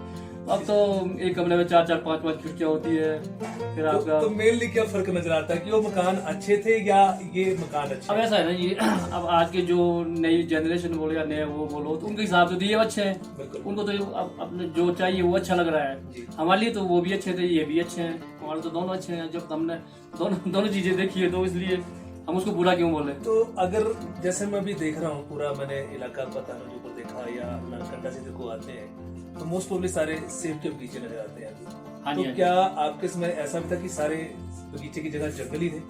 अब तो एक कमरे में 4-4 5-5 खिड़कियाँ होती है। फिर आपका तो मेनली क्या फर्क नजर आता है कि वो मकान अच्छे थे या ये मकान अच्छे? अब ऐसा है ना ये अब आज के जो नई जनरेशन बोलो या नए वो बोलो तो उनके हिसाब से तो ये अच्छे हैं, बिल्कुल। उनको तो अब अपने जो चाहिए वो अच्छा लग रहा है। हमारे लिए तो वो भी अच्छे थे, ये भी अच्छे हैं, हमारे तो दोनों अच्छे हैं। जब हमने दोनों चीजें देखी है तो इसलिए हम उसको बुरा क्यों बोले। तो अगर जैसे मैं भी देख रहा हूँ पूरा, मैंने इलाका पता नहीं जो देखा या नालकंडा से देखो आते हैं तो मोस्ट प्रोबेबली सारे सेब के बगीचे नजर आते हैं। हाँ तो जी, हाँ जी। क्या आपके समय ऐसा भी था कि सारे बगीचे की जगह जंगली थे?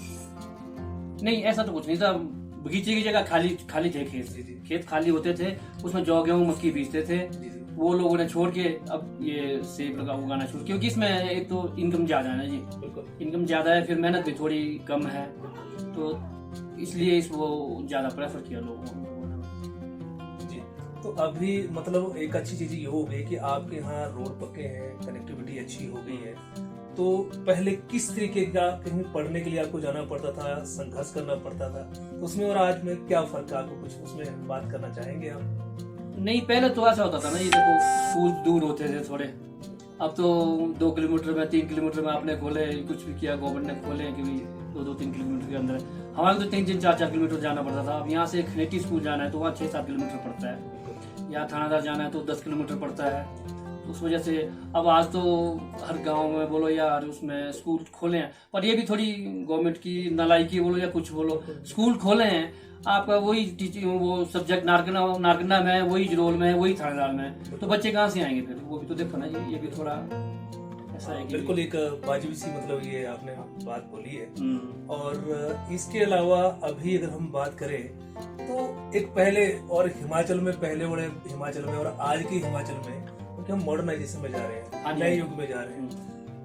नहीं ऐसा तो कुछ नहीं था, बगीचे की जगह खाली थे खेत खाली होते थे, उसमें जौ गेहूं मक्की बीजते थे। वो लोगों ने छोड़ के अब ये सेब लगा उगाना शुरू, क्योंकि इसमें एक तो इनकम ज्यादा है ना जी, बिल्कुल। इनकम ज्यादा है, फिर मेहनत भी थोड़ी कम है, तो इसलिए इसको ज्यादा प्रेफर किया लोगों ने। जी, तो अभी मतलब एक अच्छी चीज ये हो गई कि आपके यहाँ रोड पक्के हैं, कनेक्टिविटी अच्छी हो गई है। तो पहले किस तरीके का, कहीं पढ़ने के लिए आपको जाना पड़ता था, संघर्ष करना पड़ता था, तो उसमें और आज में क्या फर्क है? आपको कुछ उसमें बात करना चाहेंगे आप? नहीं पहले तो ऐसा होता था ना, ये देखो स्कूल दूर होते थे थोड़े, अब तो 2 किलोमीटर में 3 किलोमीटर में आपने खोले, कुछ भी किया गवर्नमेंट ने खोले कि 2-3 किलोमीटर के अंदर। हमारे तो 3-3 4-4 किलोमीटर जाना पड़ता था। अब यहाँ से खनेटी स्कूल जाना है तो वहाँ 6-7 किलोमीटर पड़ता है, या थानादार जाना है तो 10 किलोमीटर पड़ता है। तो उस वजह से अब आज तो हर गांव में बोलो यार उसमें स्कूल खोले हैं, पर ये भी थोड़ी गवर्नमेंट की नालायकी बोलो या कुछ बोलो, स्कूल खोले हैं आपका वही टीचिंग वो सब्जेक्ट नारगना में है, वही जरोल में है, वही थानेदार में है, तो बच्चे कहाँ से आएंगे फिर? वो भी तो देखो ना, ये भी थोड़ा ऐसा है कि बिल्कुल एक वाजिबी सी मतलब ये आपने बात बोली है। और इसके अलावा अभी अगर हम बात करें तो एक पहले और हिमाचल में, पहले बड़े हिमाचल में और आज के हिमाचल में, क्योंकि हम मॉडर्नाइजेशन में जा रहे हैं, नए युग में जा रहे हैं।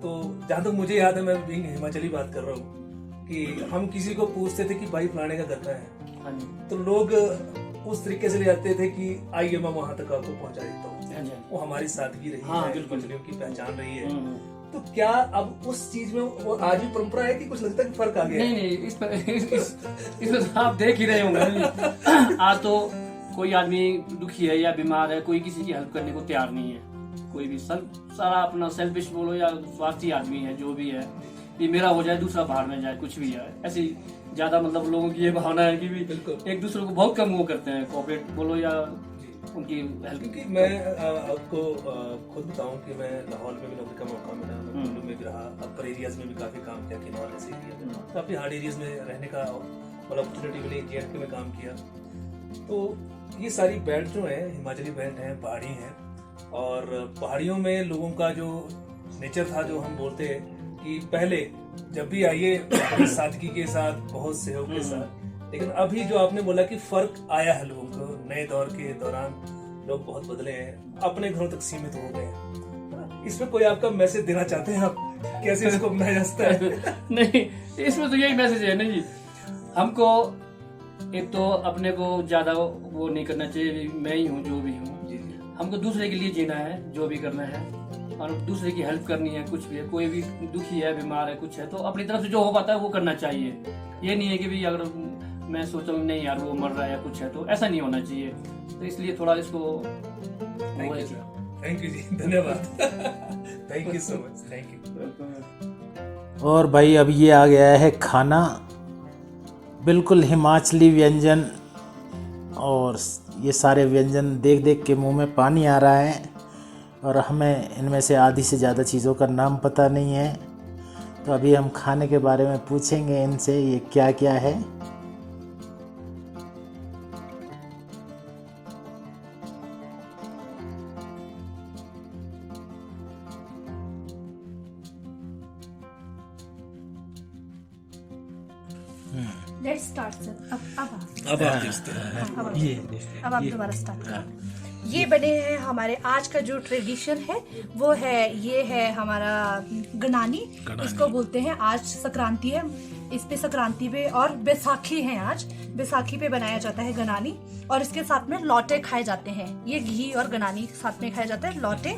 तो जहाँ तक मुझे याद है, मैं बीइंग हिमाचली बात कर रहा हूँ, कि हम किसी को पूछते थे कि भाई फलाने का घर कहाँ है, तो लोग उस तरीके से ले जाते थे कि आइए मैं वहां तक आपको पहुंचा देता हूँ। वो हमारी सादगी रही है, हिमाचलियों की पहचान रही है। तो क्या अब उस चीज में वो आज भी परंपरा है कि कुछ लगता है कि फर्क आ गया? नहीं इसमें तो आप देख ही रहे होंगे। आज तो कोई आदमी दुखी है या बीमार है, कोई किसी की हेल्प करने को तैयार नहीं है। कोई भी सारा अपना सेल्फिश बोलो या स्वार्थी आदमी है, जो भी है, ये मेरा हो जाए दूसरा बाहर में जाए, कुछ भी है। ऐसी ज्यादा मतलब लोगों की ये भावना है कि भी एक दूसरे को बहुत कम वो करते हैं, कोऑपरेट बोलो या उनकी हेल्प। क्योंकि मैं आपको खुद बताऊं कि मैं लाहौर में भी नौकरी का मौका मिला, मैं कुल्लू में भी रहा, अपर एरियाज में भी काफी काम किया, किन्नौर ऐसे एरिया में काफी हार्ड एरियाज में रहने का मतलब अपॉर्चुनिटी मिली, JNK में काम किया। तो ये सारी बेल्ट जो है हिमाचली बेल्ट है, पहाड़ी है, और पहाड़ियों में लोगों का जो नेचर था, जो हम बोलते हैं कि पहले जब भी आइए बहुत सादगी के साथ, बहुत सहयोग के साथ। लेकिन अभी जो आपने बोला कि फर्क आया है लोगों को, नए दौर के दौरान लोग बहुत बदले हैं, अपने घरों तक सीमित हो गए हैं। इसमें कोई आपका मैसेज देना चाहते हैं आप, कैसे इसको अपनाया जा सकता है? नहीं, इसमें तो यही मैसेज है ना जी, हमको एक तो अपने को ज्यादा वो नहीं करना चाहिए, मैं ही हूँ जो भी हूँ, हमको दूसरे के लिए जीना है, जो भी करना है, और दूसरे की हेल्प करनी है। कुछ भी है, कोई भी दुखी है, बीमार है, कुछ है, तो अपनी तरफ से जो हो पाता है वो करना चाहिए। ये नहीं है कि भी अगर मैं सोचूं नहीं यार वो मर रहा है या कुछ है, तो ऐसा नहीं होना चाहिए। तो इसलिए थोड़ा इसको थैंक यू जी, धन्यवाद। Thank you so much, thank you. और भाई अब ये आ गया है खाना, बिल्कुल हिमाचली व्यंजन, और ये सारे व्यंजन देख देख के मुंह में पानी आ रहा है, और हमें इनमें से आधी से ज़्यादा चीज़ों का नाम पता नहीं है। तो अभी हम खाने के बारे में पूछेंगे इनसे, ये क्या क्या है। Let's start sir. अब आप देखते हैं। अब आप दोबारा स्टार्ट करें। ये बने हैं हमारे आज का जो ट्रेडिशन है वो है, ये है हमारा गनानी, इसको बोलते हैं। आज संक्रांति है, इस पे संक्रांति पे और बैसाखी है, आज बैसाखी पे बनाया जाता है गनानी, और इसके साथ में लौटे खाए जाते हैं। ये घी और गनानी साथ में खाया जाता है, लौटे।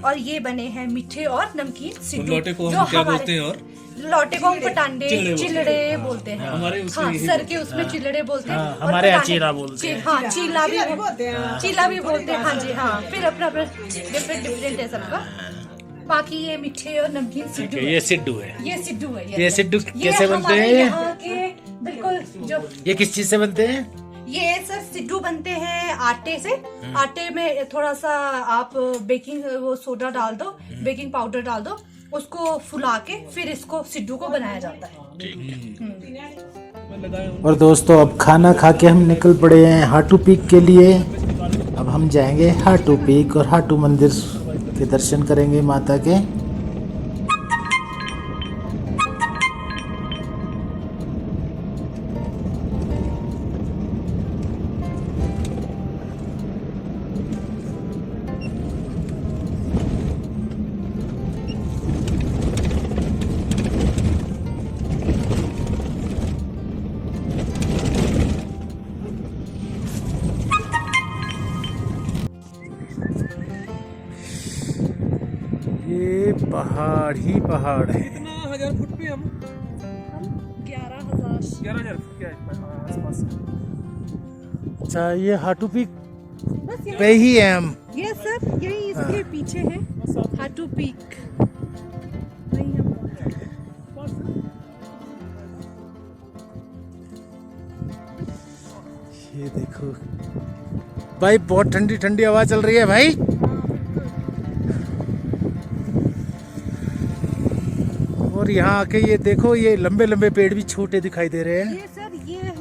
और ये बने हैं मीठे और नमकीन सिड्डू। लौटे को हम क्या बोलते हैं? और लौटे को हम पटांडे चिलड़े बोलते हैं। हमारे हाँ, सर के उसमें चिलड़े बोलते हैं। हमारे यहाँ चीला बोलते हैं। हाँ, चीला भी बोलते हैं। हाँ जी, हाँ, फिर अपना डिफरेंट है सबका। बाकी ये मीठे और नमकीन सिड्डू है। ये सिड्डू है। ये सिड्डू है। ये सिड्डू कैसे बनते हमारे हैं? यहाँ के बिल्कुल जो ये किस चीज से बनते हैं? ये सर सिड्डू बनते हैं आटे से। आटे में थोड़ा सा आप बेकिंग वो सोडा डाल दो, बेकिंग पाउडर डाल दो, उसको फुला के फिर इसको सिड्डू को बनाया जाता है। और दोस्तों अब खाना खा के हम निकल पड़े हैं हाटू पीक के लिए। अब हम जाएंगे हाटू पीक और हाटू मंदिर के दर्शन करेंगे माता के। ये पहाड़ ही पहाड़ है। कितना 1000 फुट पे हम 11,000 फुट के आसपास। अच्छा ये हाटू पीक बस पे ही है हम। ये सर यही इसके पीछे है हाटू पीक। वहीं हम ये देखो भाई बहुत ठंडी ठंडी हवा चल रही है भाई। और यहाँ आके ये देखो ये लंबे लंबे पेड़ भी छोटे दिखाई दे रहे हैं। ये सर ये है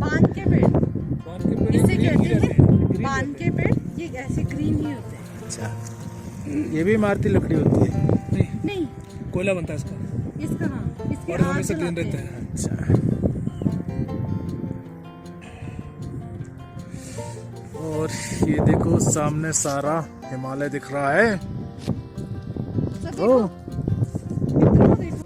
पान के पेड़, इसे कहते हैं पान के पेड़। ये ऐसे ग्रीन ही होते हैं। अच्छा ये भी इमारती लकड़ी होती है? नहीं कोयला बनता है इसका इसका हाँ इसके और आग हमेशा ग्रीन जलाते रहता हैं। है। अच्छा और ये देखो सामने सारा हिमालय दिख रहा है। सर ओ देखो, देखो।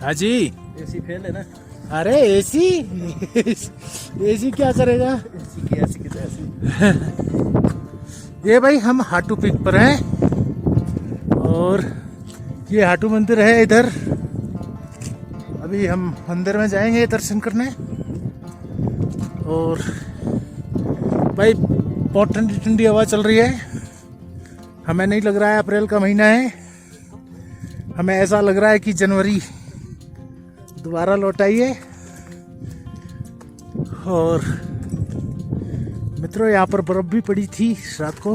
हाँ जी एसी फेल है ना, अरे एसी एसी क्या करेगा? एसी की तो ऐसी। ये भाई हम हाटू पीक पर हैं और ये हाटू मंदिर है इधर। अभी हम मंदिर में जाएंगे दर्शन करने। और भाई बहुत ठंडी ठंडी हवा चल रही है। हमें नहीं लग रहा है अप्रैल का महीना है, हमें ऐसा लग रहा है कि जनवरी दोबारा लौट आई है। और मित्रों यहाँ पर बर्फ भी पड़ी थी रात को,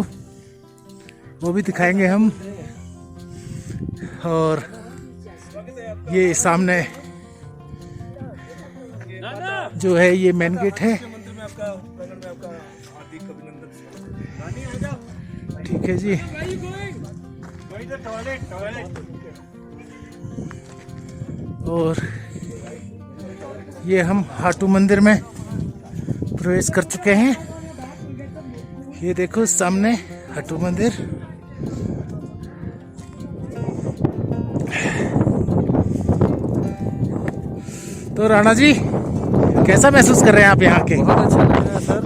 वो भी दिखाएंगे हम। और ये सामने जो है ये मेन गेट है। मंदिर में आपका प्रांगण में आपका हार्दिक अभिनंदन। ठीक है जी। और ये हम हाटू मंदिर में प्रवेश कर चुके हैं। ये देखो सामने हाटू मंदिर। तो राणा जी कैसा महसूस कर रहे हैं आप यहाँ के? बहुत अच्छा लग रहा है सर,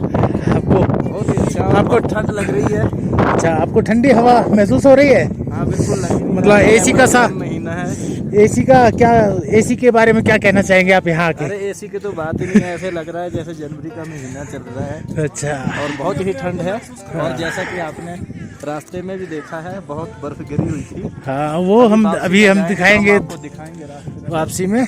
आपको बहुत ही अच्छा। आपको ठंड लग रही है। अच्छा आपको ठंडी हवा महसूस हो रही है? हाँ बिल्कुल लग रही है। मतलब एसी का सा महीना है। एसी का क्या, एसी के बारे में क्या कहना चाहेंगे आप यहाँ के? अरे एसी की तो बात ही नहीं है, ऐसे लग रहा है जैसे जनवरी का महीना चल रहा है अच्छा और बहुत ही ठंड है। और जैसा कि आपने रास्ते में भी देखा है, बहुत बर्फ गिरी हुई थी। हाँ वो हम अभी हम दिखाएंगे आपको दिखाएंगे रास्ते में। वापसी में।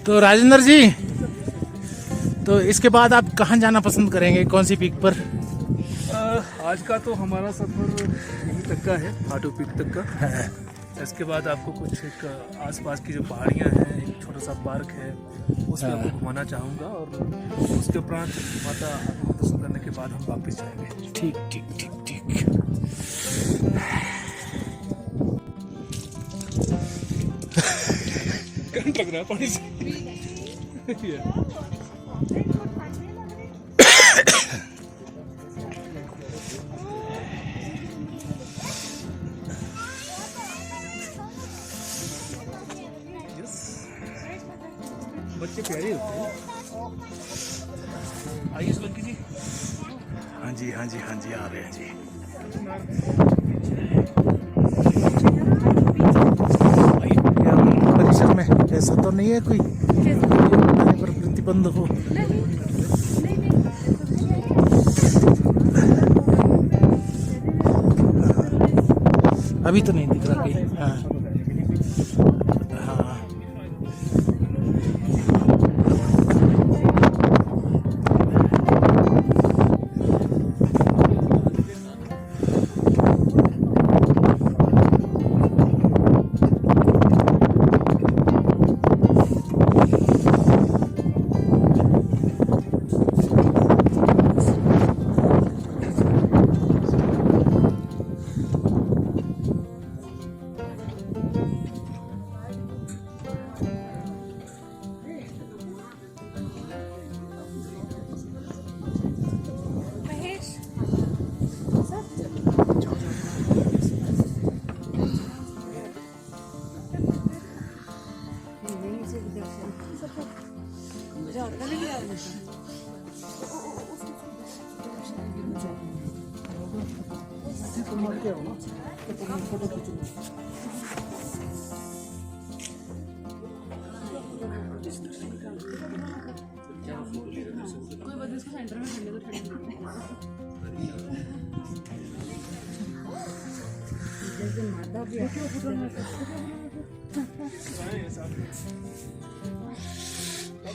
तो राजेंद्र जी, तो इसके बाद आप कहाँ जाना पसंद करेंगे, कौन सी पीक पर? आज का तो हमारा सफर यहीं तक का है, हाटू पीक तक का। इसके बाद आपको कुछ एक आसपास की जो पहाड़ियाँ हैं, एक छोटा सा पार्क है, उसमें आपको घुमाना चाहूँगा। और उसके उपरांत माता को दर्शन करने के बाद हम वापस जाएंगे। ठीक ठीक ठीक ठीक। करंट लग रहा है पानी से। बच्चे प्यारे होते हैं। आइए सोलंकी जी। हाँ जी हाँ जी हाँ जी, आ रहे हैं जी। परिसर में ऐसा तो नहीं है कोई आने पर प्रतिबंध हो? अभी तो नहीं दिख रहा कहीं। हाँ हाँ, महेश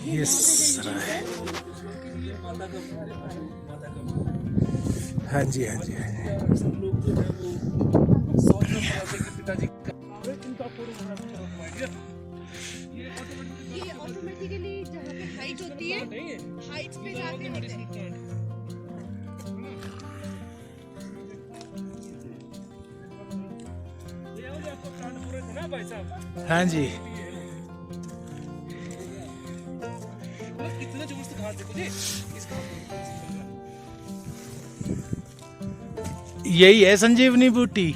ये सराय। हाँ जी हाँ जी हाँ जी। सब लोग जो है वो सोच में पड़ा था कि पिताजी ये ऑटोमेटिकली जहाँ पे हाइट होती है हाइट पे जाके होते हैं। हाँ जी, कितना जबरदस्त घास देखो जी। यही है संजीवनी बूटी।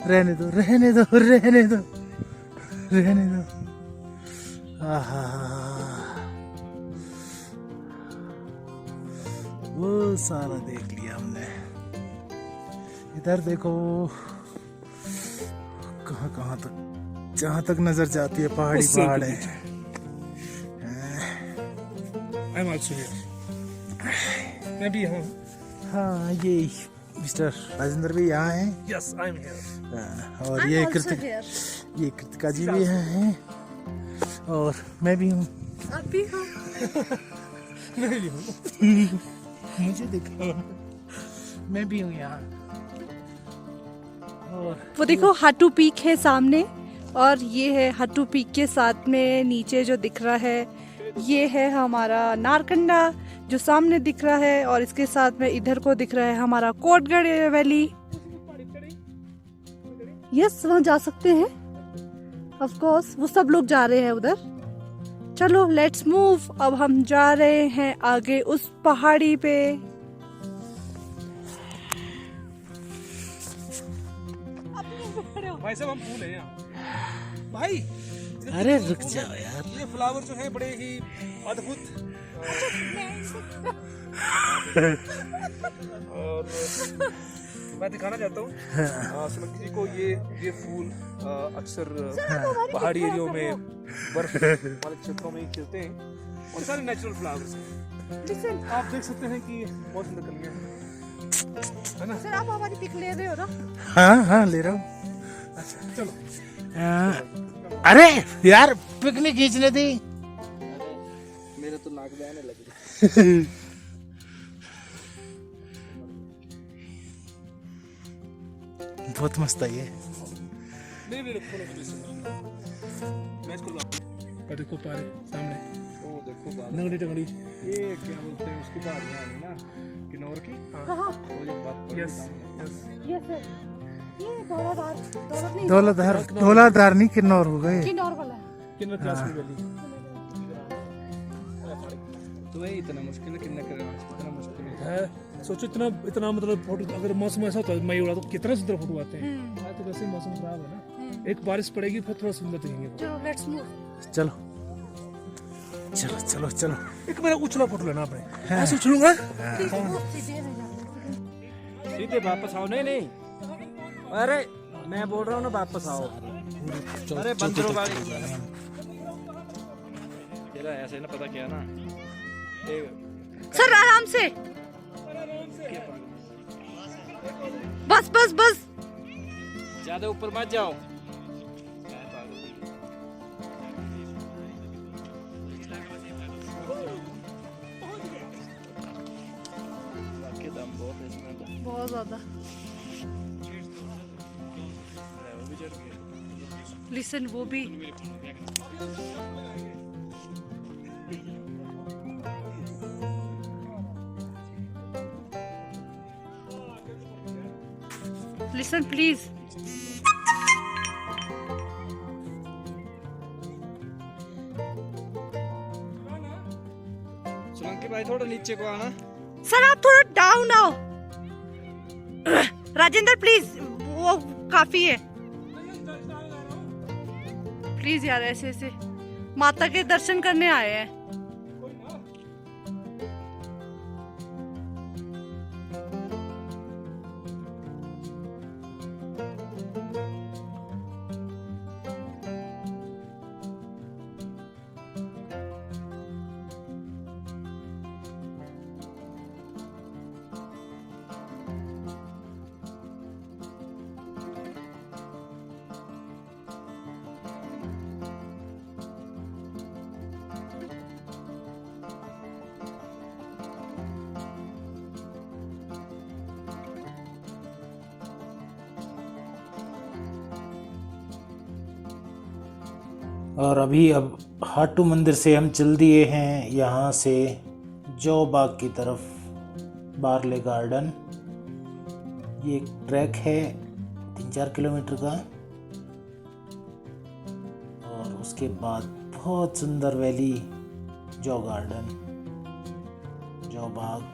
रहने दो रहने दो रहने दो रहने दो। आहा, वो सारा देख लिया हमने। इधर देखो कहाँ कहाँ तक, जहाँ तक नजर जाती है पहाड़ी पहाड़ है। I'm also here. मैं भी यहाँ। हाँ ये मिस्टर राजेंद्र भी यहाँ हैं। Yes, I'm here. और I'm ये also कृतिका, here. ये कृतिका जी भी यहाँ हैं और मैं भी हूँ। आप भी हो। मुझे देखो, मैं भी हूँ यहाँ। और वो देखो हाटू पीक है सामने, और ये है हट्टू पीक के साथ में नीचे जो दिख रहा है ये है हमारा नारकंडा जो सामने दिख रहा है, और इसके साथ में इधर को दिख रहा है हमारा कोटगढ़ वैली। यस, वहाँ जा सकते हैं ऑफ कोर्स, वो सब लोग जा रहे हैं उधर। चलो लेट्स मूव, अब हम जा रहे हैं आगे उस पहाड़ी पे। भाई साहब हम फूल हैं यहाँ भाई। अरे रुक जाओ यार। ये फ्लावर जो है बड़े ही अद्भुत और मैं दिखाना चाहता हूँ सुलक्षी को ये फूल अक्सर पहाड़ी एरियो में बर्फ वाले क्षेत्रों में ही खिलते हैं और सारे नेचुरल फ्लावर्स हैं। आप देख सकते हैं कि बहुत सुंदर कलियां हैं ना। सर आप हमारी पिक ले रहे हो ना? हाँ हाँ ले रहा हूँ। अच्छा चलो। अरे यार पिकनिक खींचने दी। मेरे तो नाक बहने लगी। बहुत मस्त है ये। नहीं मैं इसको पर देखो पारे सामने ओ देखो बात, नंगड़ी टंगड़ी। ये क्या बोलते हैं उसकी पहाड़ियाँ हैं ना, किन्नौर की। कहाँ? वो जो बात यस यस ये सर, ये दौलतदार, दौलत नहीं, धौलाधार नहीं, किन्नौर हो गए। किन्नौर वाला है। किन्नर क्लास में वैली। तो ये इतना मुश्किल है, किन्ना करना इतना मुश्किल है। है सोचो इतना मतलब फोटो अगर मौसम ऐसा होता है मई वाला तो कितना सुंदर फोटो आते हैं। आज तो वैसे मौसम खराब है ना, एक बारिश पड़ेगी फिर थोड़ा सुंदर दिखेंगे। चलो लेट्स मूव। चलो चलो चलो चलो। एक मेरा उछला फोटो लेना आपने। ऐसे उछलूंगा। सीधे वापस आओ। नहीं नहीं, अरे मैं बोल रहा हूँ ना वापस आओ। अरे बंदरों वाली तेरा ऐसे ना पता क्या ना। सर आराम से, बस बस बस, ज्यादा ऊपर मत जाओ। बहुत ज्यादा। लिसन वो भी लिसन प्लीज। सोलंकी भाई थोड़ा नीचे को आना। सर आप थोड़ा डाउन आओ। राजेंद्र प्लीज, वो काफी है प्लीज यार। ऐसे ऐसे माता के दर्शन करने आए हैं। और अभी अब हाटू मंदिर से हम चल दिए हैं यहाँ से जो बाग की तरफ, बारले गार्डन। ये एक ट्रैक है 3-4 किलोमीटर का, और उसके बाद बहुत सुंदर वैली, जो गार्डन, जो बाग।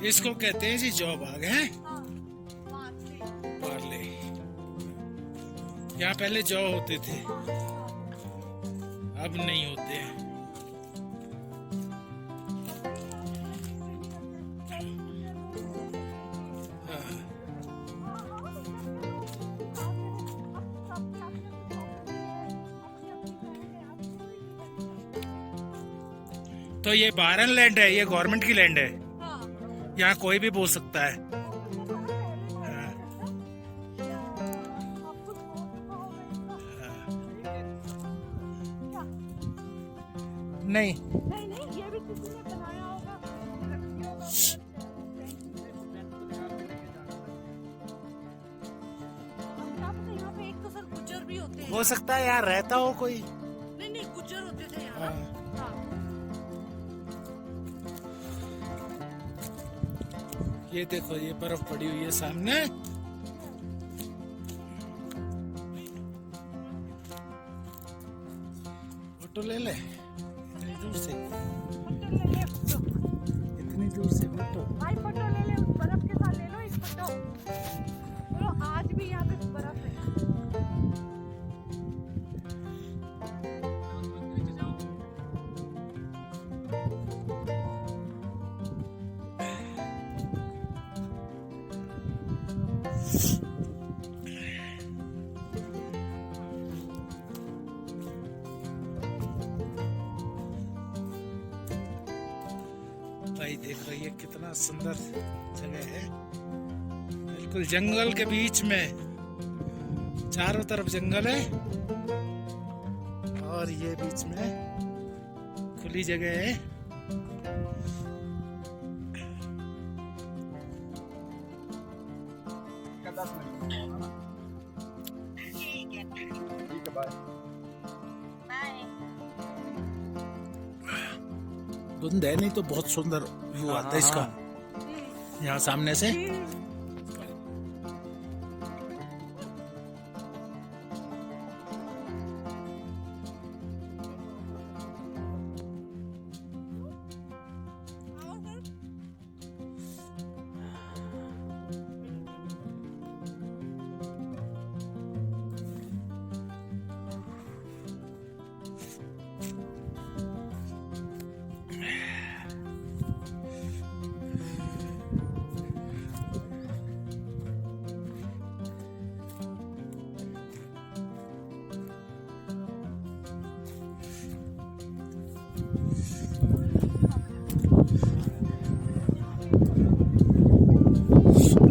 इसको कहते हैं जी जौ बाग है। हाँ, वहाँ से। पार्ले यहाँ पहले जौ होते थे, अब नहीं होते हैं। तो ये बारन लैंड है, ये गवर्नमेंट की लैंड है, हाँ, यहाँ कोई भी बोल सकता है। नहीं नहीं नहीं, ये भी किसी ने बनाया होगा। यहाँ पे एक तो सर गुज्जर भी होते हैं। हो सकता है यहाँ रहता हो कोई। नहीं नहीं, गुज्जर होते थे यहाँ। हाँ। हाँ। ये देखो, ये बर्फ पड़ी हुई है सामने। फोटो ले ले इतनी दूर से, इतनी दूर से फोटो। भाई फोटो ले ले, उस बर्फ के साथ ले लो एक फोटो। बोलो आज भी यहाँ पे बर्फ है। भाई देख रही है कितना सुंदर जगह है, बिल्कुल जंगल के बीच में, चारों तरफ जंगल है और ये बीच में खुली जगह है। धुंध है नहीं तो बहुत सुंदर व्यू आता है इसका यहाँ सामने से।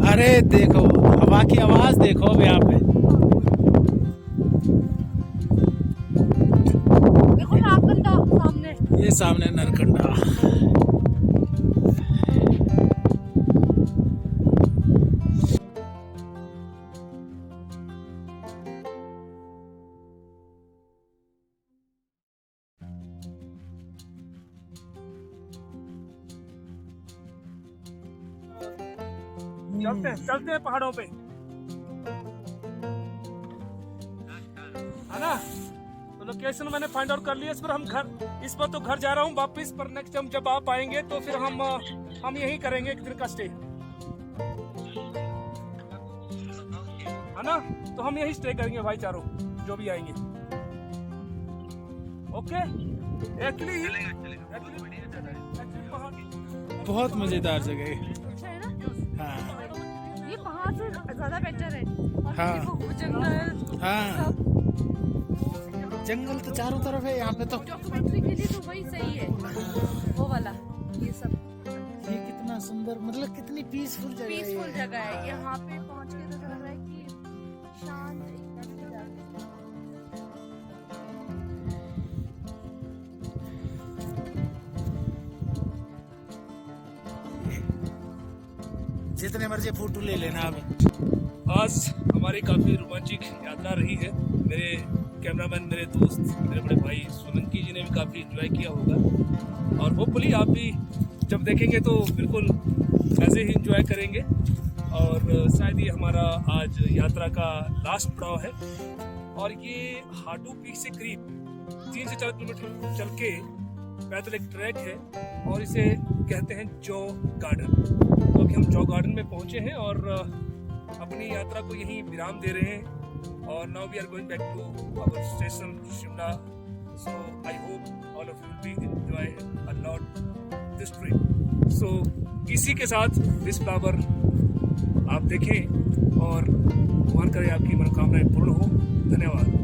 अरे देखो हवा की आवाज देखो अब यहाँ पे। देखो नारकंडा सामने। ये सामने नरकंडा। चलते हैं पहाड़ों पे, है ना। तो लोकेशन मैंने फाइंड आउट कर लिया। इस पर तो घर जा रहा हूँ वापस, पर नेक्स्ट टाइम जब आप आएंगे तो फिर हम यहीं करेंगे एक दिन का स्टे, है ना। तो हम यहीं स्टे करेंगे भाई चारों जो भी आएंगे। ओके। एक्चुअली बहुत मजेदार जगह है। अच्छा है ना। हाँ ये पहाड़ से ज्यादा बेटर है। और हाँ। देखो जंगल। हाँ सब जंगल तो चारों तरफ है यहाँ पे। तो डॉक्यूमेंट्री के लिए तो वही सही है, वो वाला। ये सब ये कितना सुंदर, मतलब कितनी पीसफुल जगह है ये। पीसफुल जगह है। यहाँ पे पहुँच के तो लग रहा है कि शांत एकदम से जाके। जितने मर्जी फोटो ले लेना अब। आज हमारी काफ़ी रोमांचक यात्रा रही है। मेरे कैमरामैन, मेरे दोस्त, मेरे बड़े भाई सोलंकी जी ने भी काफ़ी एंजॉय किया होगा, और होपफुली आप भी जब देखेंगे तो बिल्कुल ऐसे ही एंजॉय करेंगे। और शायद ये हमारा आज यात्रा का लास्ट पड़ाव है, और ये हाटू पीक से करीब 3 से 4 किलोमीटर चल के पैदल एक ट्रैक है और इसे कहते हैं जौ गार्डन। तो अभी हम जौ गार्डन में पहुंचे हैं और अपनी यात्रा को यहीं विराम दे रहे हैं और now we are going back to our station Shimla. So I hope all of you will enjoy a lot this trip. सो इसी के साथ दिस फ्लावर आप देखें और भगवान करे आपकी मनोकामनाएं पूर्ण हो। धन्यवाद।